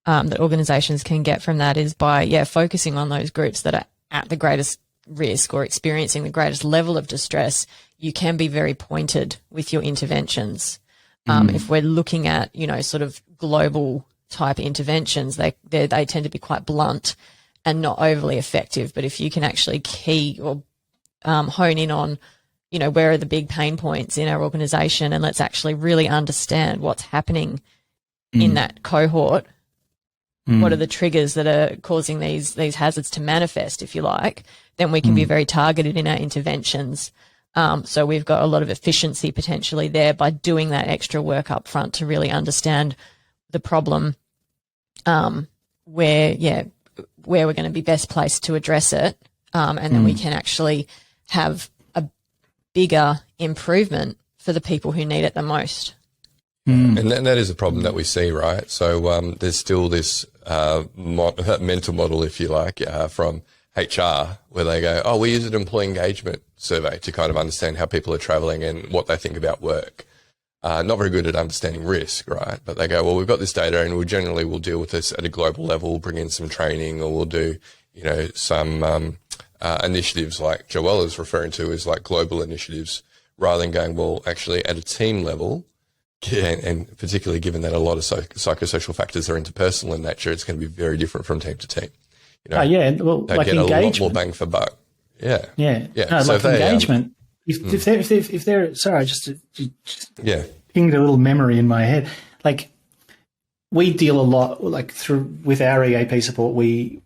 that organisations can get from that is by, focusing on those groups that are at the greatest risk or experiencing the greatest level of distress. You can be very pointed with your interventions. If we're looking at, sort of global type interventions, they tend to be quite blunt and not overly effective. But if you can actually hone in on, where are the big pain points in our organisation, and let's actually really understand what's happening in that cohort. What are the triggers that are causing these hazards to manifest, if you like, then we can be very targeted in our interventions. So we've got a lot of efficiency potentially there by doing that extra work up front to really understand the problem, where we're going to be best placed to address it. And then we can actually have a bigger improvement for the people who need it the most. And that is a problem that we see, right? So there's still this mental model, if you like, from HR, where they go, we use an employee engagement survey to kind of understand how people are traveling and what they think about work. Not very good at understanding risk, right? But they go, we've got this data and we'll deal with this at a global level, bring in some training, or we'll do, some initiatives like Joelle is referring to as like global initiatives, rather than going, actually at a team level, and particularly given that a lot of psychosocial factors are interpersonal in nature, it's going to be very different from team to team. Like get engagement. A lot more bang for buck. Yeah. No, so like engagement. If they're sorry, just pinged a little memory in my head. Like, we deal a lot, like with our EAP support. We,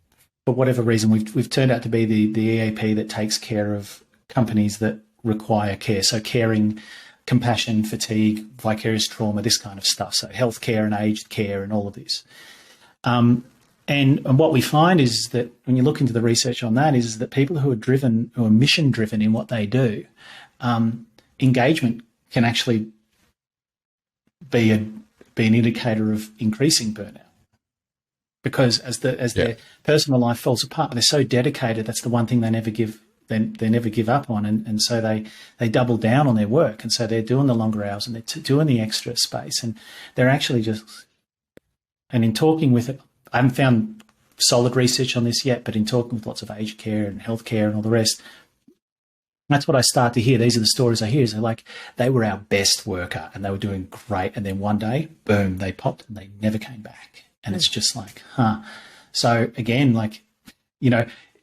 for whatever reason, we've turned out to be the EAP that takes care of companies that require care. So caring, compassion, fatigue, vicarious trauma, this kind of stuff. So healthcare and aged care and all of this. And what we find is that when you look into the research on that, is that people who are mission driven in what they do, engagement can actually be an indicator of increasing burnout. Because as their personal life falls apart, they're so dedicated. That's the one thing they never give up on, and so they double down on their work, and so they're doing the longer hours and they're doing the extra space, and they're actually just. And in talking with it, I haven't found solid research on this yet, but in talking with lots of aged care and healthcare and all the rest, that's what I start to hear. These are the stories I hear. Is they're like, they were our best worker and they were doing great, and then one day, boom, they popped and they never came back. And it's just like, So again, like,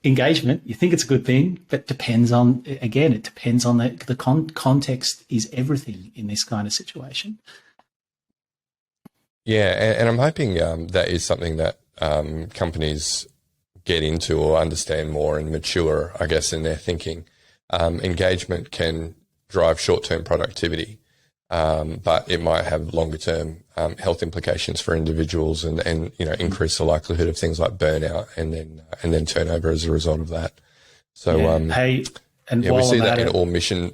engagement, you think it's a good thing, but depends on the context is everything in this kind of situation. Yeah, and I'm hoping that is something that companies get into or understand more and mature, I guess, in their thinking. Engagement can drive short-term productivity, but it might have longer-term health implications for individuals, and increase the likelihood of things like burnout and then turnover as a result of that. So we see that in all mission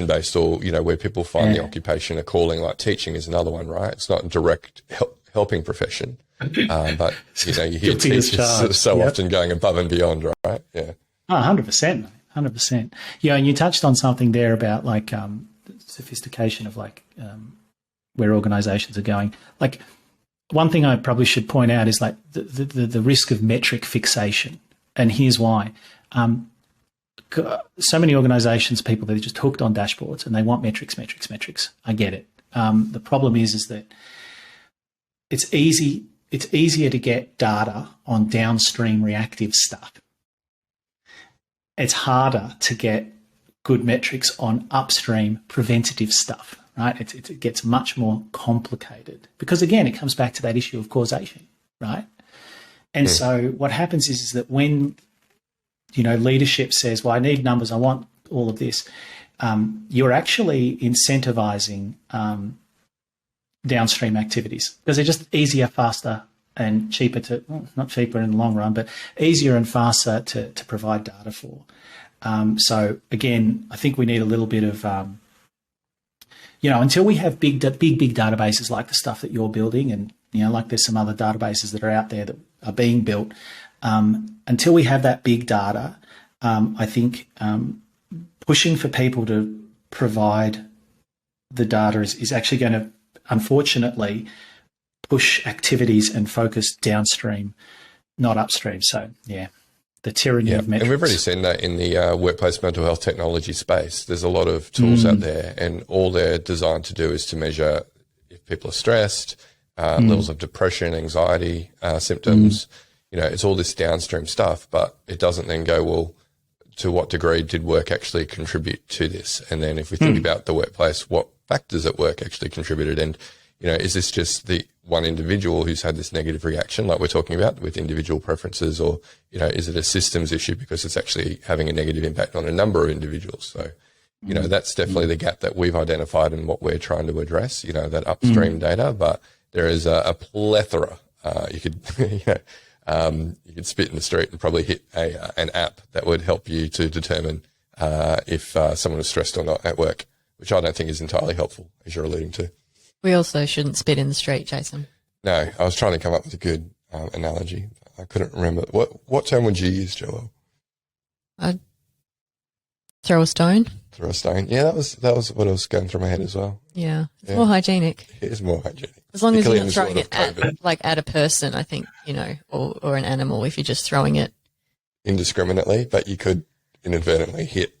based, or where people find the occupation a calling. Like teaching is another one, right? It's not a direct helping profession, but you hear teachers often going above and beyond, right? Yeah. 100%. 100%. Yeah, and you touched on something there about like the sophistication of like where organisations are going. Like, one thing I probably should point out is like the risk of metric fixation, and here's why. So many organisations, people, they're just hooked on dashboards and they want metrics. I get it. The problem is that it's easier to get data on downstream reactive stuff. It's harder to get good metrics on upstream preventative stuff, right? It gets much more complicated because, again, it comes back to that issue of causation, right? And so what happens is that when, leadership says, well, I need numbers, I want all of this, you're actually incentivizing downstream activities because they're just easier, faster, and cheaper not cheaper in the long run, but easier and faster to provide data for. So again, I think we need a little bit of, until we have big databases like the stuff that you're building, and like there's some other databases that are out there that are being built. Until we have that big data, I think pushing for people to provide the data is actually going to, unfortunately, push activities and focus downstream, not upstream. So, yeah, the tyranny of metrics. And we've already seen that in the workplace mental health technology space. There's a lot of tools out there, and all they're designed to do is to measure if people are stressed, levels of depression, anxiety, symptoms. It's all this downstream stuff, but it doesn't then go, well, to what degree did work actually contribute to this? And then if we think about the workplace, what factors at work actually contributed? And, is this just the one individual who's had this negative reaction like we're talking about with individual preferences, or, is it a systems issue because it's actually having a negative impact on a number of individuals? So, that's definitely the gap that we've identified and what we're trying to address, that upstream data, but there is a plethora. You could, you could spit in the street and probably hit an app that would help you to determine if someone is stressed or not at work, which I don't think is entirely helpful, as you're alluding to. We also shouldn't spit in the street, Jason. No, I was trying to come up with a good analogy. I couldn't remember. What term would you use, Joelle? I'd throw a stone. Throw a stone. Yeah, that was what was going through my head as well. Yeah, it's more hygienic. It is more hygienic. As long as you're not throwing it at a person, I think, or an animal. If you're just throwing it indiscriminately, but you could inadvertently hit.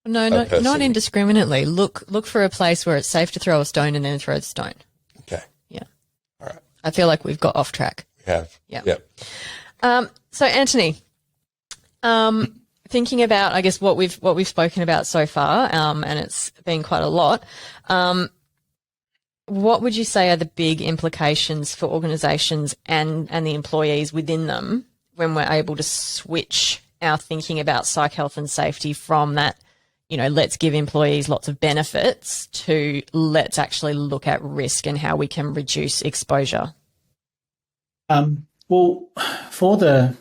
No, not indiscriminately. Look for a place where it's safe to throw a stone and then throw the stone. Okay. Yeah. All right. I feel like we've got off track. We have. Yeah. Yep. So Antony, thinking about, I guess, what we've spoken about so far, and it's been quite a lot. What would you say are the big implications for organisations and the employees within them when we're able to switch our thinking about psych health and safety from that, let's give employees lots of benefits to let's actually look at risk and how we can reduce exposure? Well, for the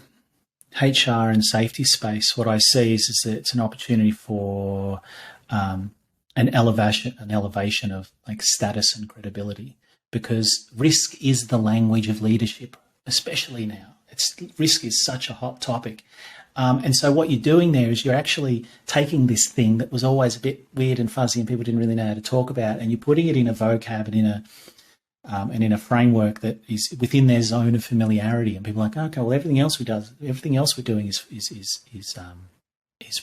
HR and safety space, what I see is that it's an opportunity for an elevation of like status and credibility, because risk is the language of leadership, especially now. Risk is such a hot topic. And so what you're doing there is you're actually taking this thing that was always a bit weird and fuzzy and people didn't really know how to talk about, and you're putting it in a vocab and in a framework that is within their zone of familiarity. And people are like, okay, well, everything else we're doing is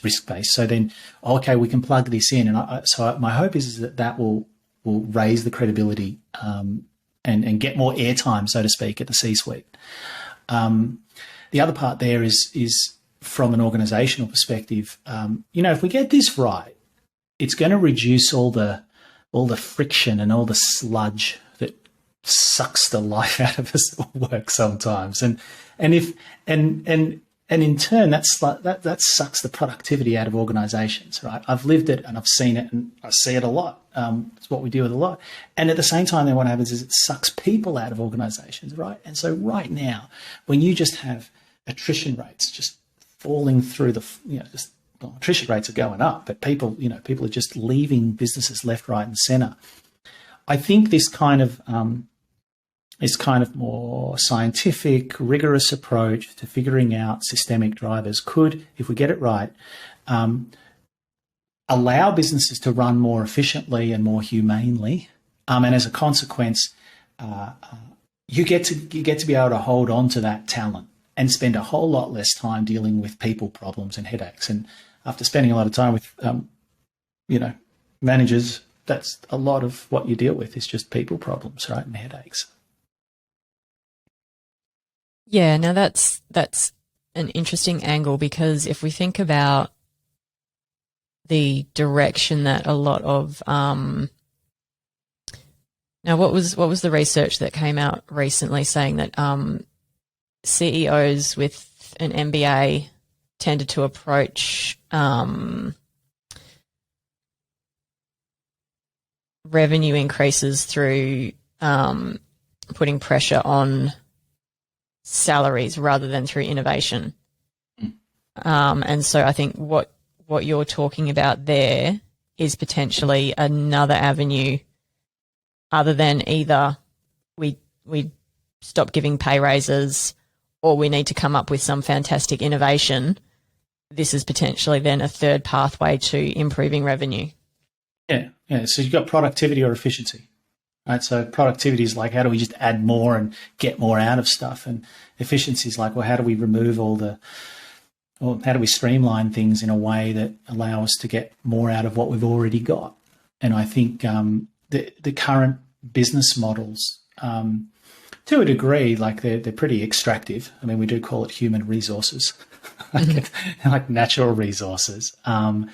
risk based. So then, okay, we can plug this in. And so my hope is that will raise the credibility and get more airtime, so to speak, at the C-suite. The other part there is from an organizational perspective, if we get this right, it's going to reduce all the friction and all the sludge that sucks the life out of us at work sometimes, and in turn that sucks the productivity out of organizations, right? I've lived it and I've seen it, and I see it a lot. It's what we deal with a lot. And at the same time, then what happens is it sucks people out of organizations, right? And so right now, when you just have attrition rates just falling through attrition rates are going up, but people are just leaving businesses left, right, and center. I think this kind of more scientific, rigorous approach to figuring out systemic drivers could, if we get it right, allow businesses to run more efficiently and more humanely, and as a consequence, you get to be able to hold on to that talent and spend a whole lot less time dealing with people problems and headaches. And after spending a lot of time with, managers, that's a lot of what you deal with is just people problems, right, and headaches. Yeah, now that's an interesting angle, because if we think about the direction that a lot of now what was the research that came out recently saying that CEOs with an MBA tended to approach revenue increases through putting pressure on salaries rather than through innovation. And so I think what you're talking about there is potentially another avenue other than either we stop giving pay raises or we need to come up with some fantastic innovation. This is potentially then a third pathway to improving revenue. Yeah. So you've got productivity or efficiency, right? So productivity is like, how do we just add more and get more out of stuff? And efficiency is like, well, how do we remove or how do we streamline things in a way that allow us to get more out of what we've already got? And I think the current business models, to a degree, like they're pretty extractive. I mean, we do call it human resources, like natural resources. And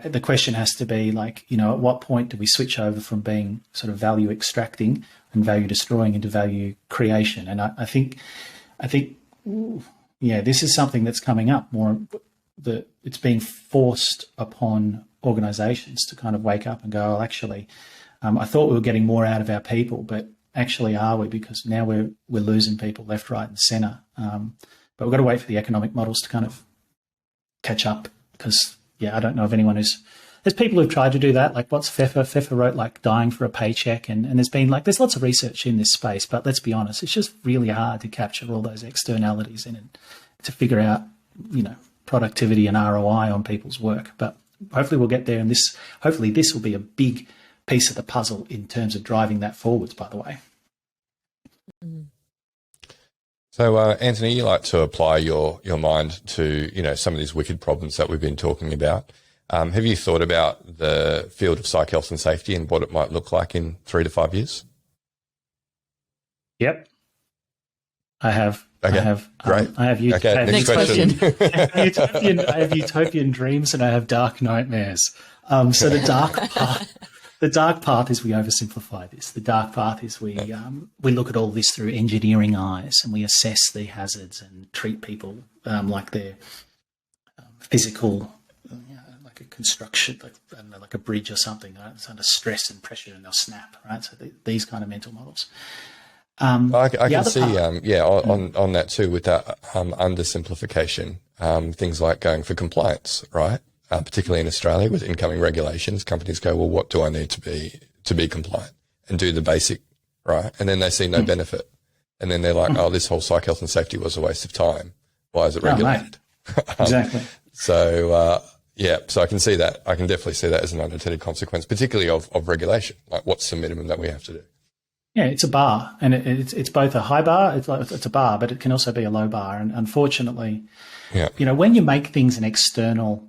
the question has to be like, at what point do we switch over from being sort of value extracting and value destroying into value creation? And I think, this is something that's coming up more. It's being forced upon organisations to kind of wake up and go, oh, actually, I thought we were getting more out of our people, but actually are we? Because now we're losing people left, right and centre. But we've got to wait for the economic models to kind of catch up because, I don't know if anyone there's people who've tried to do that. Like what's Pfeffer? Pfeffer wrote like Dying for a Paycheck. And there's been like, there's lots of research in this space, but let's be honest, it's just really hard to capture all those externalities in it to figure out, productivity and ROI on people's work. But hopefully we'll get there. And hopefully this will be a big piece of the puzzle in terms of driving that forwards, by the way. So, Antony, you like to apply your mind to, some of these wicked problems that we've been talking about. Have you thought about the field of psych health and safety and what it might look like in 3 to 5 years? Yep. I have. Okay. Great. I have next question. I have utopian dreams and I have dark nightmares. So the dark path is we oversimplify this. The dark path is we look at all this through engineering eyes and we assess the hazards and treat people like they're physical, like a construction, like a bridge or something. Right? It's under stress and pressure and they'll snap. Right. So these kind of mental models. I can see, on that too, with that undersimplification, things like going for compliance, right? Particularly in Australia with incoming regulations, companies go, well, what do I need to be compliant and do the basic, right? And then they see no benefit. And then they're like, oh, this whole psych health and safety was a waste of time. Why is it regulated? Exactly. So I can see that. I can definitely see that as an unintended consequence, particularly of regulation. Like what's the minimum that we have to do? Yeah, it's a bar, and it's both a high bar. It's a bar, but it can also be a low bar. And unfortunately, when you make things an external,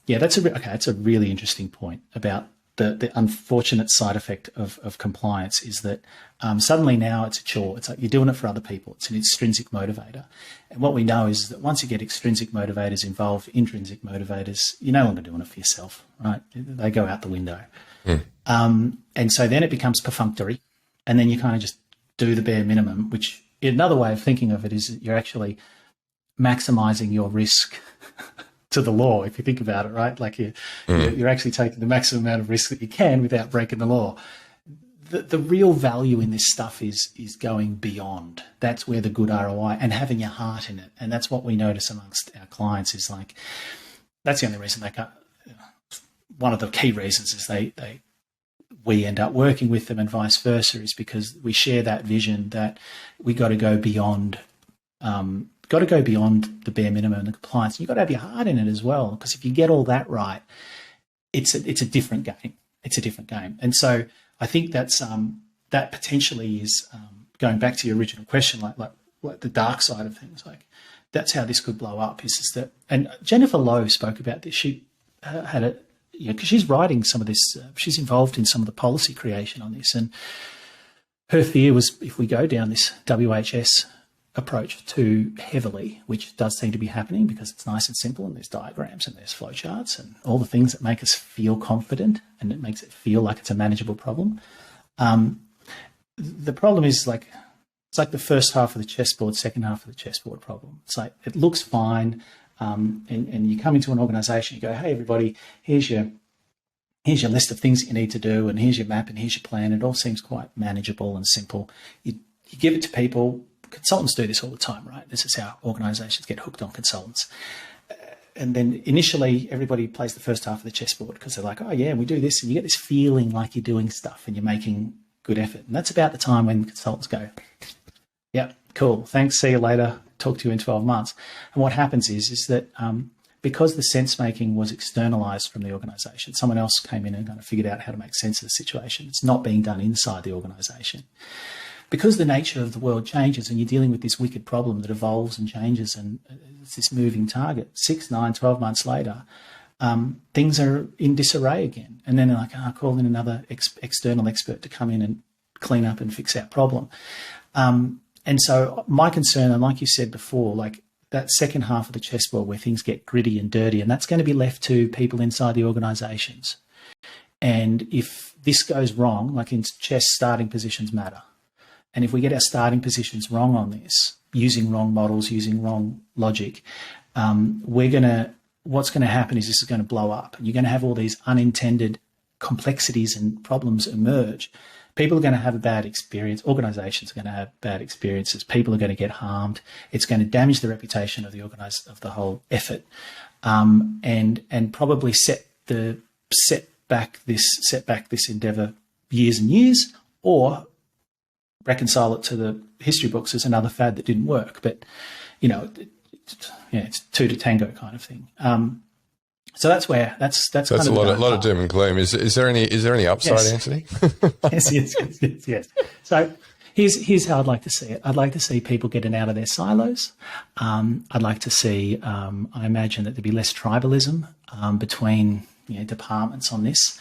that's a really interesting point about the unfortunate side effect of compliance is that suddenly now it's a chore. It's like you're doing it for other people. It's an extrinsic motivator, and what we know is that once you get extrinsic motivators involved, intrinsic motivators, you're no longer doing it for yourself, right? They go out the window. And so then it becomes perfunctory and then you kind of just do the bare minimum, which another way of thinking of it is that you're actually maximizing your risk to the law, if you think about it, right? Like you're actually taking the maximum amount of risk that you can without breaking the law. The real value in this stuff is going beyond. That's where the good ROI and having your heart in it. And that's what we notice amongst our clients is like, that's the only reason one of the key reasons is we end up working with them and vice versa is because we share that vision that we got to go beyond the bare minimum and the compliance. You've got to have your heart in it as well, because if you get all that right, it's a different game. It's a different game. And so I think that potentially is going back to your original question, like the dark side of things. Like that's how this could blow up. Is that? And Jennifer Lowe spoke about this. She had it. Because she's writing some of this, she's involved in some of the policy creation on this. And her fear was if we go down this WHS approach too heavily, which does seem to be happening because it's nice and simple and there's diagrams and there's flowcharts and all the things that make us feel confident and it makes it feel like it's a manageable problem. The problem is like It's like the first half of the chessboard, second half of the chessboard problem. It's like it looks fine, and you come into an organisation, you go, hey, everybody, here's your list of things that you need to do, and here's your map, and here's your plan. It all seems quite manageable and simple. You give it to people. Consultants do this all the time, right? This is how organisations get hooked on consultants. And then initially, everybody plays the first half of the chessboard because they're like, oh, yeah, we do this. And you get this feeling like you're doing stuff and you're making good effort. And that's about the time when consultants go, yeah, cool, thanks, see you later, talk to you in 12 months. And what happens is that because the sense-making was externalised from the organisation, someone else came in and kind of figured out how to make sense of the situation. It's not being done inside the organisation. Because the nature of the world changes and you're dealing with this wicked problem that evolves and changes and it's this moving target, 6, 9, 12 months later, things are in disarray again. And then they're like, I'll call in another external expert to come in and clean up and fix our problem. And so my concern, and like you said before, like that second half of the chessboard where things get gritty and dirty, and that's going to be left to people inside the organisations. And if this goes wrong, like in chess, starting positions matter. And if we get our starting positions wrong on this, using wrong models, using wrong logic, what's going to happen is this is going to blow up. And you're going to have all these unintended complexities and problems emerge. People are going to have a bad experience. Organisations are going to have bad experiences. People are going to get harmed. It's going to damage the reputation of the whole effort, and probably set back this endeavour years and years, or reconcile it to the history books as another fad that didn't work. But, it's two to tango kind of thing. So that's kind of a lot of doom and gloom. Is there any upside, yes. Anthony? yes. So here's how I'd like to see it. I'd like to see people getting out of their silos. I'd like to see, I imagine that there'd be less tribalism between departments on this.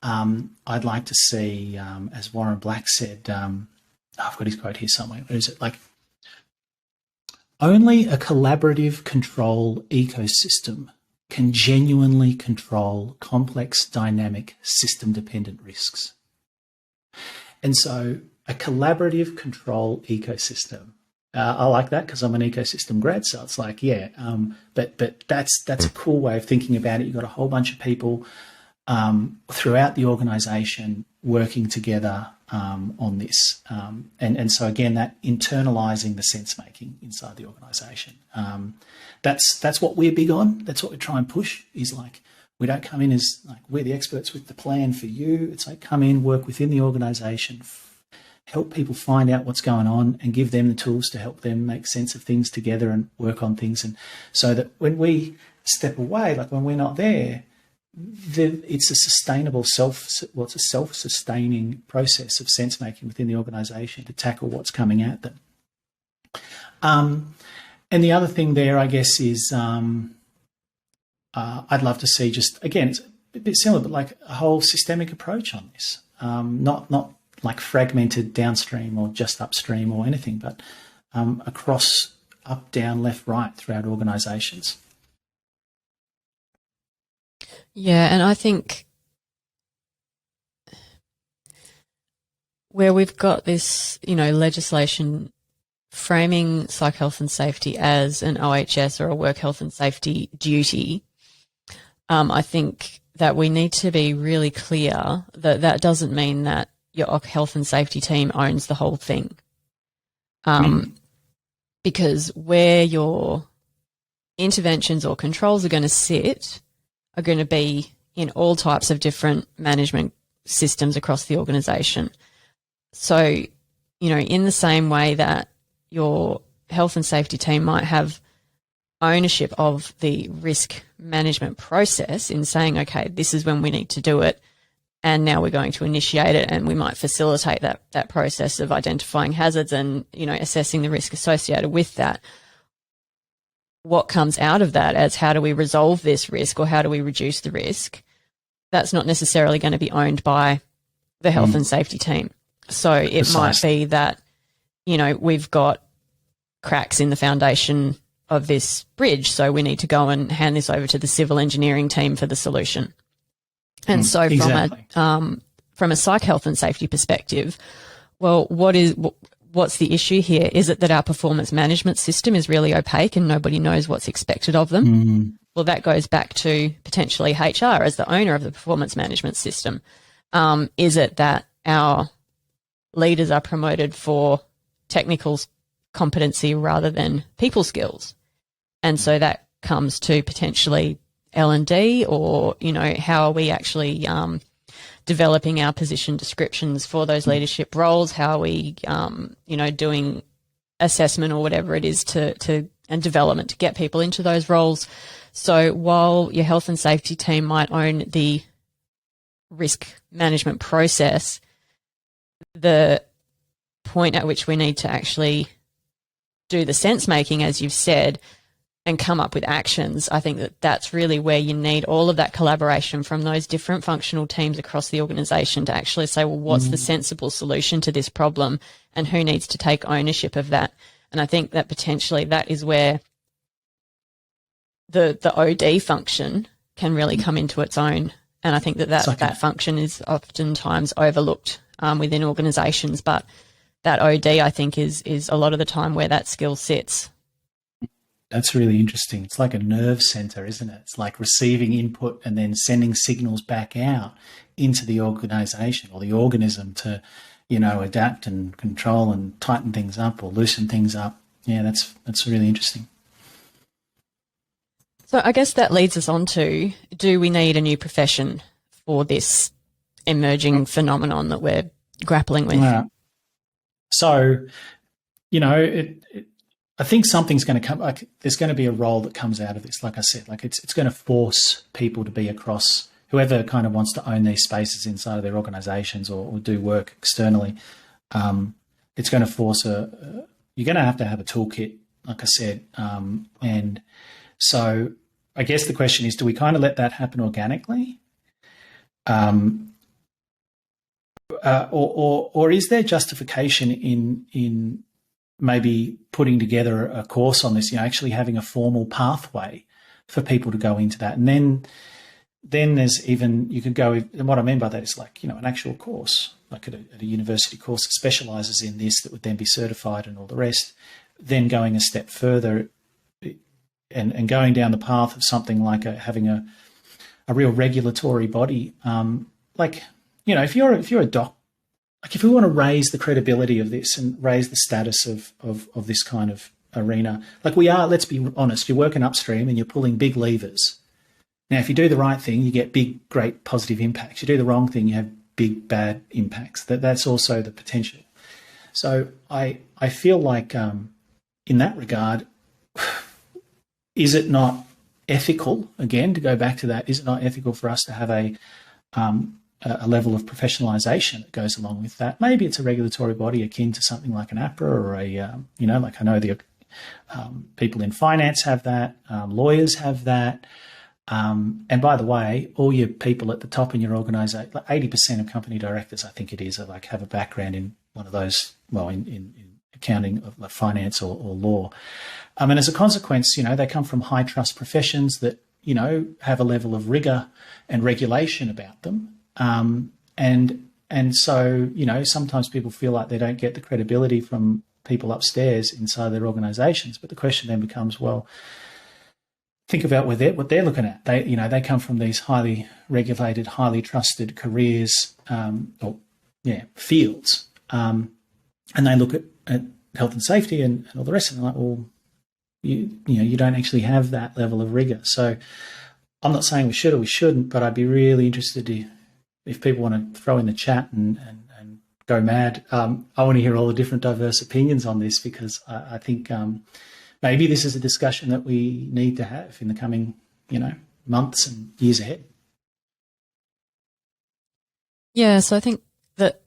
I'd like to see, as Warren Black said, I've got his quote here somewhere. Where is it? Like, only a collaborative control ecosystem can genuinely control complex, dynamic, system-dependent risks. And so a collaborative control ecosystem, I like that because I'm an ecosystem grad, so it's like, but that's a cool way of thinking about it. You've got a whole bunch of people throughout the organisation working together on this. And so, again, that internalising the sense-making inside the organisation. That's what we're big on. That's what we try and push, is like, we don't come in as like, we're the experts with the plan for you. It's like, come in, work within the organisation, help people find out what's going on and give them the tools to help them make sense of things together and work on things. And so that when we step away, like when we're not there, it's a sustainable self-sustaining process of sense-making within the organisation to tackle what's coming at them. And the other thing there, I guess, is I'd love to see just, again, it's a bit similar, but like a whole systemic approach on this, not like fragmented downstream or just upstream or anything, but across up, down, left, right throughout organisations. Yeah, and I think where we've got this, legislation framing psych health and safety as an OHS or a work health and safety duty, I think that we need to be really clear that that doesn't mean that your health and safety team owns the whole thing. Because where your interventions or controls are going to sit are going to be in all types of different management systems across the organisation. So, in the same way that your health and safety team might have ownership of the risk management process in saying, okay, this is when we need to do it, and now we're going to initiate it, and we might facilitate that process of identifying hazards and, assessing the risk associated with that. What comes out of that as how do we resolve this risk or how do we reduce the risk, that's not necessarily going to be owned by the health and safety team. So it might be that, we've got cracks in the foundation of this bridge, so we need to go and hand this over to the civil engineering team for the solution. And so exactly. From a psych health and safety perspective, well, what's the issue here? Is it that our performance management system is really opaque and nobody knows what's expected of them? Mm. Well, that goes back to potentially HR as the owner of the performance management system. Is it that our leaders are promoted for technical competency rather than people skills? And so that comes to potentially L&D, or, you know, how are we actually developing our position descriptions for those leadership roles? How are we, you know, doing assessment or whatever it is and development to get people into those roles? So while your health and safety team might own the risk management process, the point at which we need to actually do the sense making, as you've said, and come up with actions, I think that that's really where you need all of that collaboration from those different functional teams across the organisation to actually say, well, what's the sensible solution to this problem and who needs to take ownership of that? And I think that potentially that is where the OD function can really come into its own. And I think that function is oftentimes overlooked within organisations, but that OD, I think, is a lot of the time where that skill sits. That's really interesting. It's like a nerve center, isn't it? It's like receiving input and then sending signals back out into the organisation or the organism to, you know, adapt and control and tighten things up or loosen things up. Yeah, that's really interesting. So I guess that leads us on to, do we need a new profession for this emerging phenomenon that we're grappling with? So, you know, I think something's going to come. Like, there's going to be a role that comes out of this. Like I said, like it's going to force people to be across, whoever kind of wants to own these spaces inside of their organisations or do work externally. It's going to force you're going to have a toolkit, like I said, and so I guess the question is, do we kind of let that happen organically, or is there justification in maybe putting together a course on this, you know, actually having a formal pathway for people to go into that? And then there's even, you could go, and what I mean by that is like, you know, an actual course, like at a university course that specialises in this, that would then be certified and all the rest. Then going a step further and going down the path of something like having a real regulatory body, like, you know, if you're a doc, like if we want to raise the credibility of this and raise the status of this kind of arena, like we are, let's be honest, you're working upstream and you're pulling big levers. Now, if you do the right thing, you get big, great positive impacts. You do the wrong thing, you have big, bad impacts. That's also the potential. So I feel like in that regard, is it not ethical, again, to go back to that, is it not ethical for us to have a level of professionalisation that goes along with that? Maybe it's a regulatory body akin to something like an APRA or a, you know, like I know the people in finance have that, lawyers have that. And by the way, all your people at the top in your organisation, like 80% of company directors, I think it is, like have a background in one of those, well, in accounting, like finance or law. And as a consequence, you know, they come from high trust professions that, you know, have a level of rigour and regulation about them. And so, you know, sometimes people feel like they don't get the credibility from people upstairs inside their organisations. But the question then becomes, well, think about what they're looking at. They come from these highly regulated, highly trusted careers, fields, and they look at health and safety and all the rest of it. Like, well, you don't actually have that level of rigour. So I'm not saying we should or we shouldn't, but I'd be really interested if people want to throw in the chat and go mad. I want to hear all the different diverse opinions on this, because I think maybe this is a discussion that we need to have in the coming, you know, months and years ahead. Yeah, so I think that,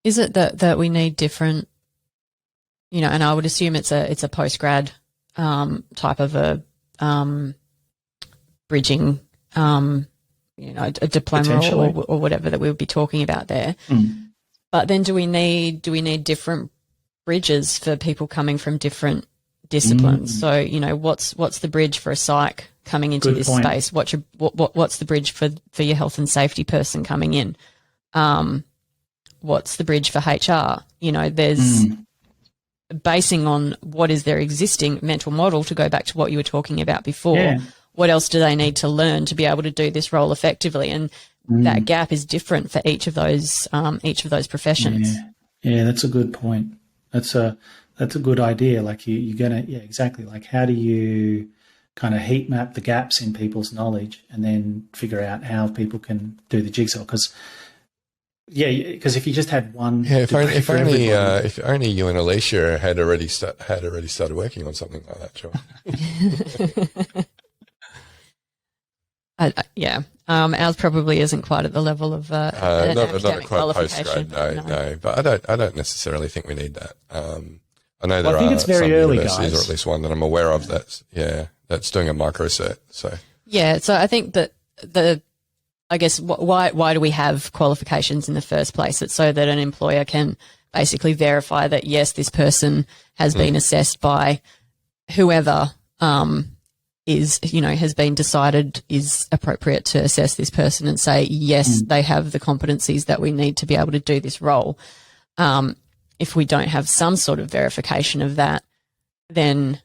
is it that we need different, you know, and I would assume it's a postgrad type of a bridging, you know, a diploma or whatever that we would be talking about there. But then do we need different bridges for people coming from different disciplines? So, you know, what's the bridge for a psych coming into this space? What's the bridge for your health and safety person coming in? what's the bridge for HR? You know, there's basing on what is their existing mental model, to go back to what you were talking about before. Yeah. What else do they need to learn to be able to do this role effectively? And that gap is different for each of those professions. Yeah, that's a good point. That's a good idea. Like you're gonna, exactly. Like, how do you kind of heat map the gaps in people's knowledge and then figure out how people can do the jigsaw? Because if you just had one, if only you and Alicia had already started working on something like that, Joel. Ours probably isn't quite at the level of not academic quite qualification. postgrad, no. But I don't necessarily think we need that. I know there I think are it's very some early, universities, guys. or at least one that I'm aware of that's doing a microcert. So so I think that why do we have qualifications in the first place? It's so that an employer can basically verify that, yes, this person has been assessed by whoever has been decided is appropriate to assess this person, and say, yes, they have the competencies that we need to be able to do this role. If we don't have some sort of verification of that, then,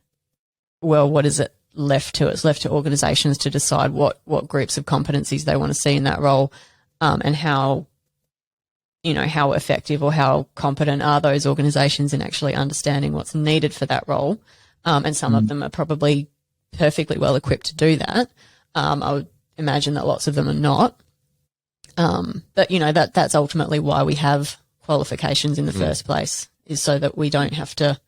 well, what is it left to? It's left to organisations to decide what groups of competencies they want to see in that role, and how effective or how competent are those organisations in actually understanding what's needed for that role. And some of them are probably perfectly well equipped to do that. I would imagine that lots of them are not. But that's ultimately why we have qualifications in the first place, is so that we don't have to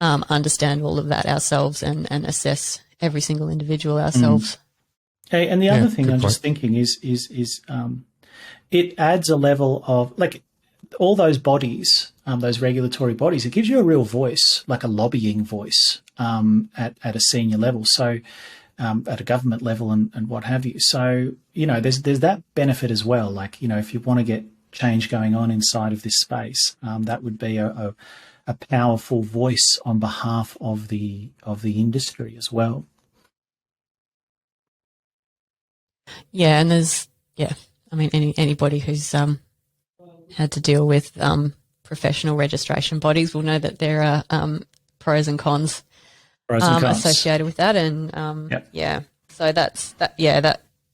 understand all of that ourselves and assess every single individual ourselves. Hey, and the other thing I'm just thinking is it adds a level of, like, all those bodies, those regulatory bodies, it gives you a real voice, like a lobbying voice at a senior level. So at a government level and what have you. So, there's that benefit as well. Like, if you want to get change going on inside of this space, that would be a powerful voice on behalf of the industry as well. Yeah, and there's anybody who's had to deal with professional registration bodies will know that there are pros and cons associated with that, and so that's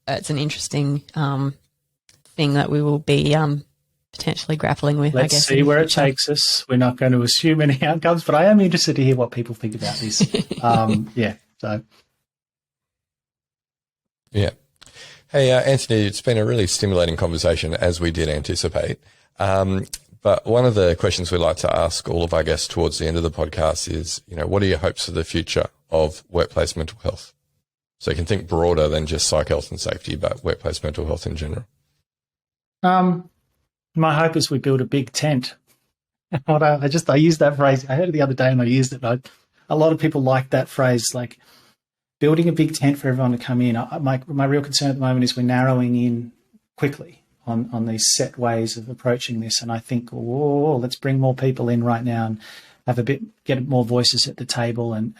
an interesting thing that we will be potentially grappling with. Let's see where it takes us. We're not going to assume any outcomes, but I am interested to hear what people think about this. Hey, Anthony, it's been a really stimulating conversation, as we did anticipate. But one of the questions we like to ask all of our guests towards the end of the podcast is, what are your hopes for the future of workplace mental health? So you can think broader than just psych health and safety, but workplace mental health in general. My hope is we build a big tent. I used that phrase. I heard it the other day and I used it. A lot of people like that phrase, like building a big tent for everyone to come in. My real concern at the moment is we're narrowing in quickly on these set ways of approaching this. And I think, let's bring more people in right now and get more voices at the table, and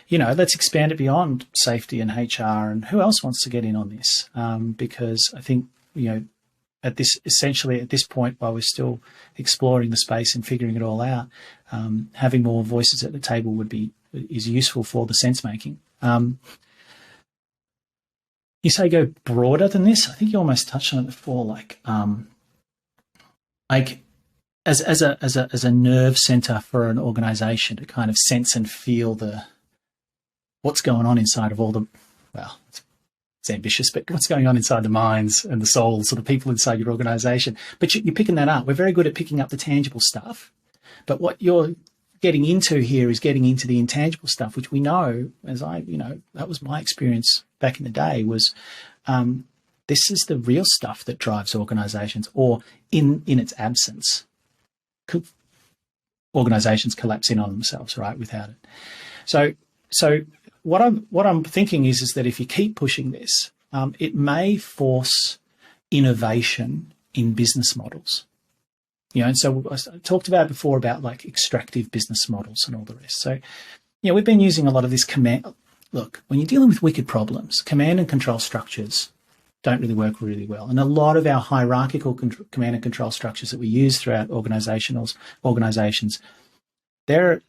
let's expand it beyond safety and HR, and who else wants to get in on this? Because I think, at this point, while we're still exploring the space and figuring it all out, having more voices at the table is useful for the sense making. You say go broader than this. I think you almost touched on it before, like as a nerve center for an organization to kind of sense and feel what's going on inside of all the, it's ambitious, but what's going on inside the minds and the souls of the people inside your organization. But you're picking that up. We're very good at picking up the tangible stuff, but what you're getting into here is getting into the intangible stuff, which we know, that was my experience back in the day, was this is the real stuff that drives organizations, or in its absence, organizations collapse in on themselves, right, without it. So what I'm thinking is that if you keep pushing this, it may force innovation in business models. And so I talked about before about like extractive business models and all the rest. So, we've been using a lot of this command. Look, when you're dealing with wicked problems, command and control structures don't really work really well. And a lot of our hierarchical command and control structures that we use throughout organizations, they've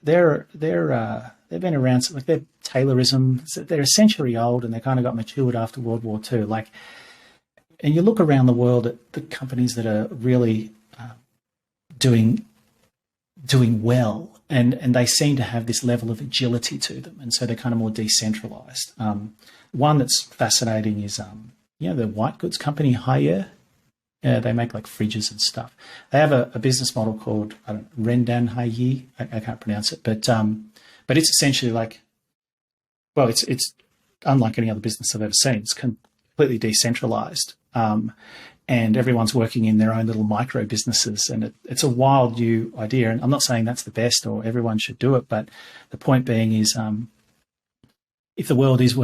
been around, like they're Taylorism. They're a century old, and they kind of got matured after World War II. And you look around the world at the companies that are really doing well, and they seem to have this level of agility to them, and so they're kind of more decentralized. One that's fascinating is the white goods company Haier. They make like fridges and stuff. They have a business model called Rendan Haiyi. I can't pronounce it, but it's essentially it's unlike any other business I've ever seen. It's completely decentralized, and everyone's working in their own little micro businesses, and it's a wild new idea. And I'm not saying that's the best or everyone should do it, but the point being is, if the world is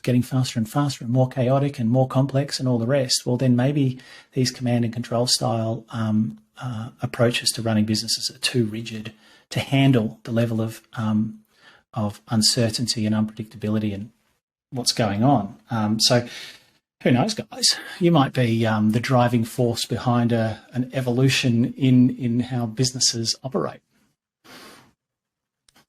getting faster and faster and more chaotic and more complex and all the rest, well, then maybe these command and control style approaches to running businesses are too rigid to handle the level of uncertainty and unpredictability and what's going on. So who knows, guys? You might be the driving force behind an evolution in how businesses operate.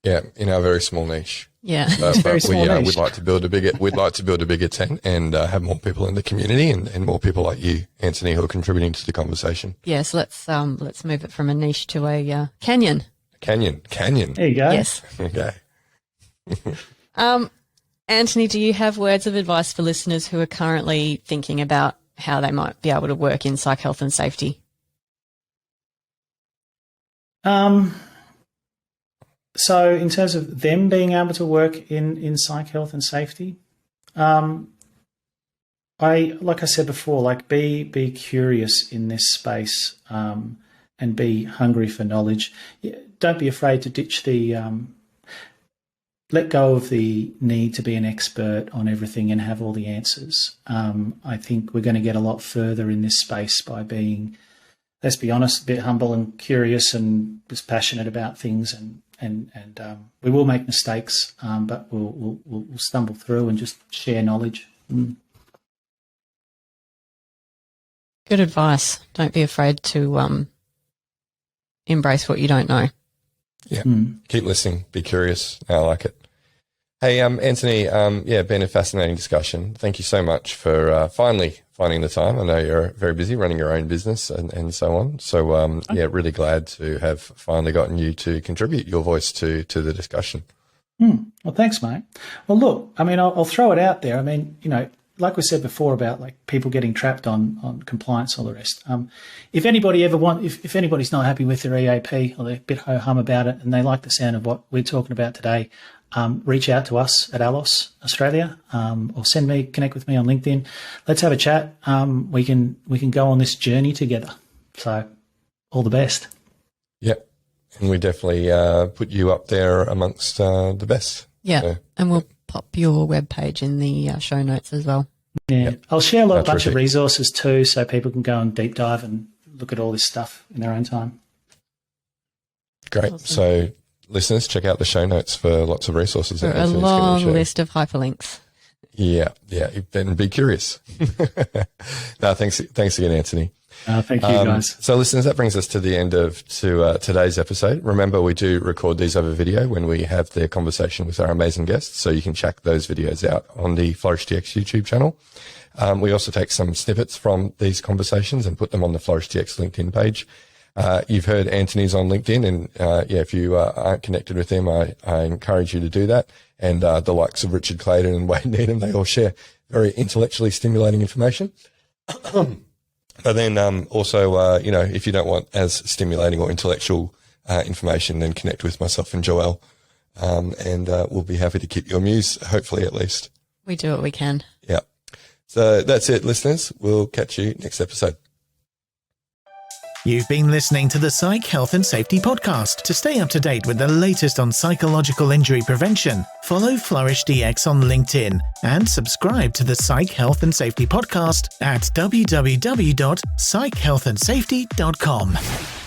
Yeah, in our very small niche. Yeah, but we'd like to build a bigger tent and have more people in the community and more people like you, Antony, who are contributing to the conversation. Yes, let's move it from a niche to a canyon. Canyon. There you go. Yes. Okay. Antony, do you have words of advice for listeners who are currently thinking about how they might be able to work in psych health and safety? So in terms of them being able to work in psych health and safety, like I said before, be curious in this space, and be hungry for knowledge. Don't be afraid to ditch let go of the need to be an expert on everything and have all the answers. I think we're going to get a lot further in this space by being, let's be honest, a bit humble and curious and just passionate about things, and we will make mistakes, but we'll stumble through and just share knowledge. Good advice. Don't be afraid to embrace what you don't know. Yeah, Keep listening. Be curious. I like it. Hey, Antony, been a fascinating discussion. Thank you so much for finally finding the time. I know you're very busy running your own business and so on. So, really glad to have finally gotten you to contribute your voice to the discussion. Well, thanks, mate. Well, look, I mean, I'll throw it out there. I mean, like we said before about people getting trapped on compliance, all the rest. If anybody if anybody's not happy with their EAP or they're a bit ho-hum about it and they like the sound of what we're talking about today, reach out to us at Allos Australia, or connect with me on LinkedIn. Let's have a chat. We can go on this journey together. So all the best. Yep. And we definitely put you up there amongst the best. Yeah. So, and we'll pop your webpage in the show notes as well. Yeah. Yep. I'll share a bunch of resources too, so people can go and deep dive and look at all this stuff in their own time. Great. Awesome. So listeners, check out the show notes for lots of resources. For a long list of hyperlinks. Yeah. Then be curious. No, thanks again, Antony. Thank you, guys. So listeners, that brings us to the end of today's episode. Remember, we do record these over video when we have the conversation with our amazing guests, so you can check those videos out on the FlourishTX YouTube channel. We also take some snippets from these conversations and put them on the FlourishTX LinkedIn page. You've heard Antony's on LinkedIn, and if you aren't connected with him, I encourage you to do that. And the likes of Richard Clayton and Wade Needham, they all share very intellectually stimulating information. But then also, if you don't want as stimulating or intellectual information, then connect with myself and Joelle, and we'll be happy to keep you amused, hopefully at least. We do what we can. Yeah. So that's it, listeners. We'll catch you next episode. You've been listening to the Psych Health and Safety Podcast. To stay up to date with the latest on psychological injury prevention, follow FlourishDX on LinkedIn and subscribe to the Psych Health and Safety Podcast at www.psychhealthandsafety.com.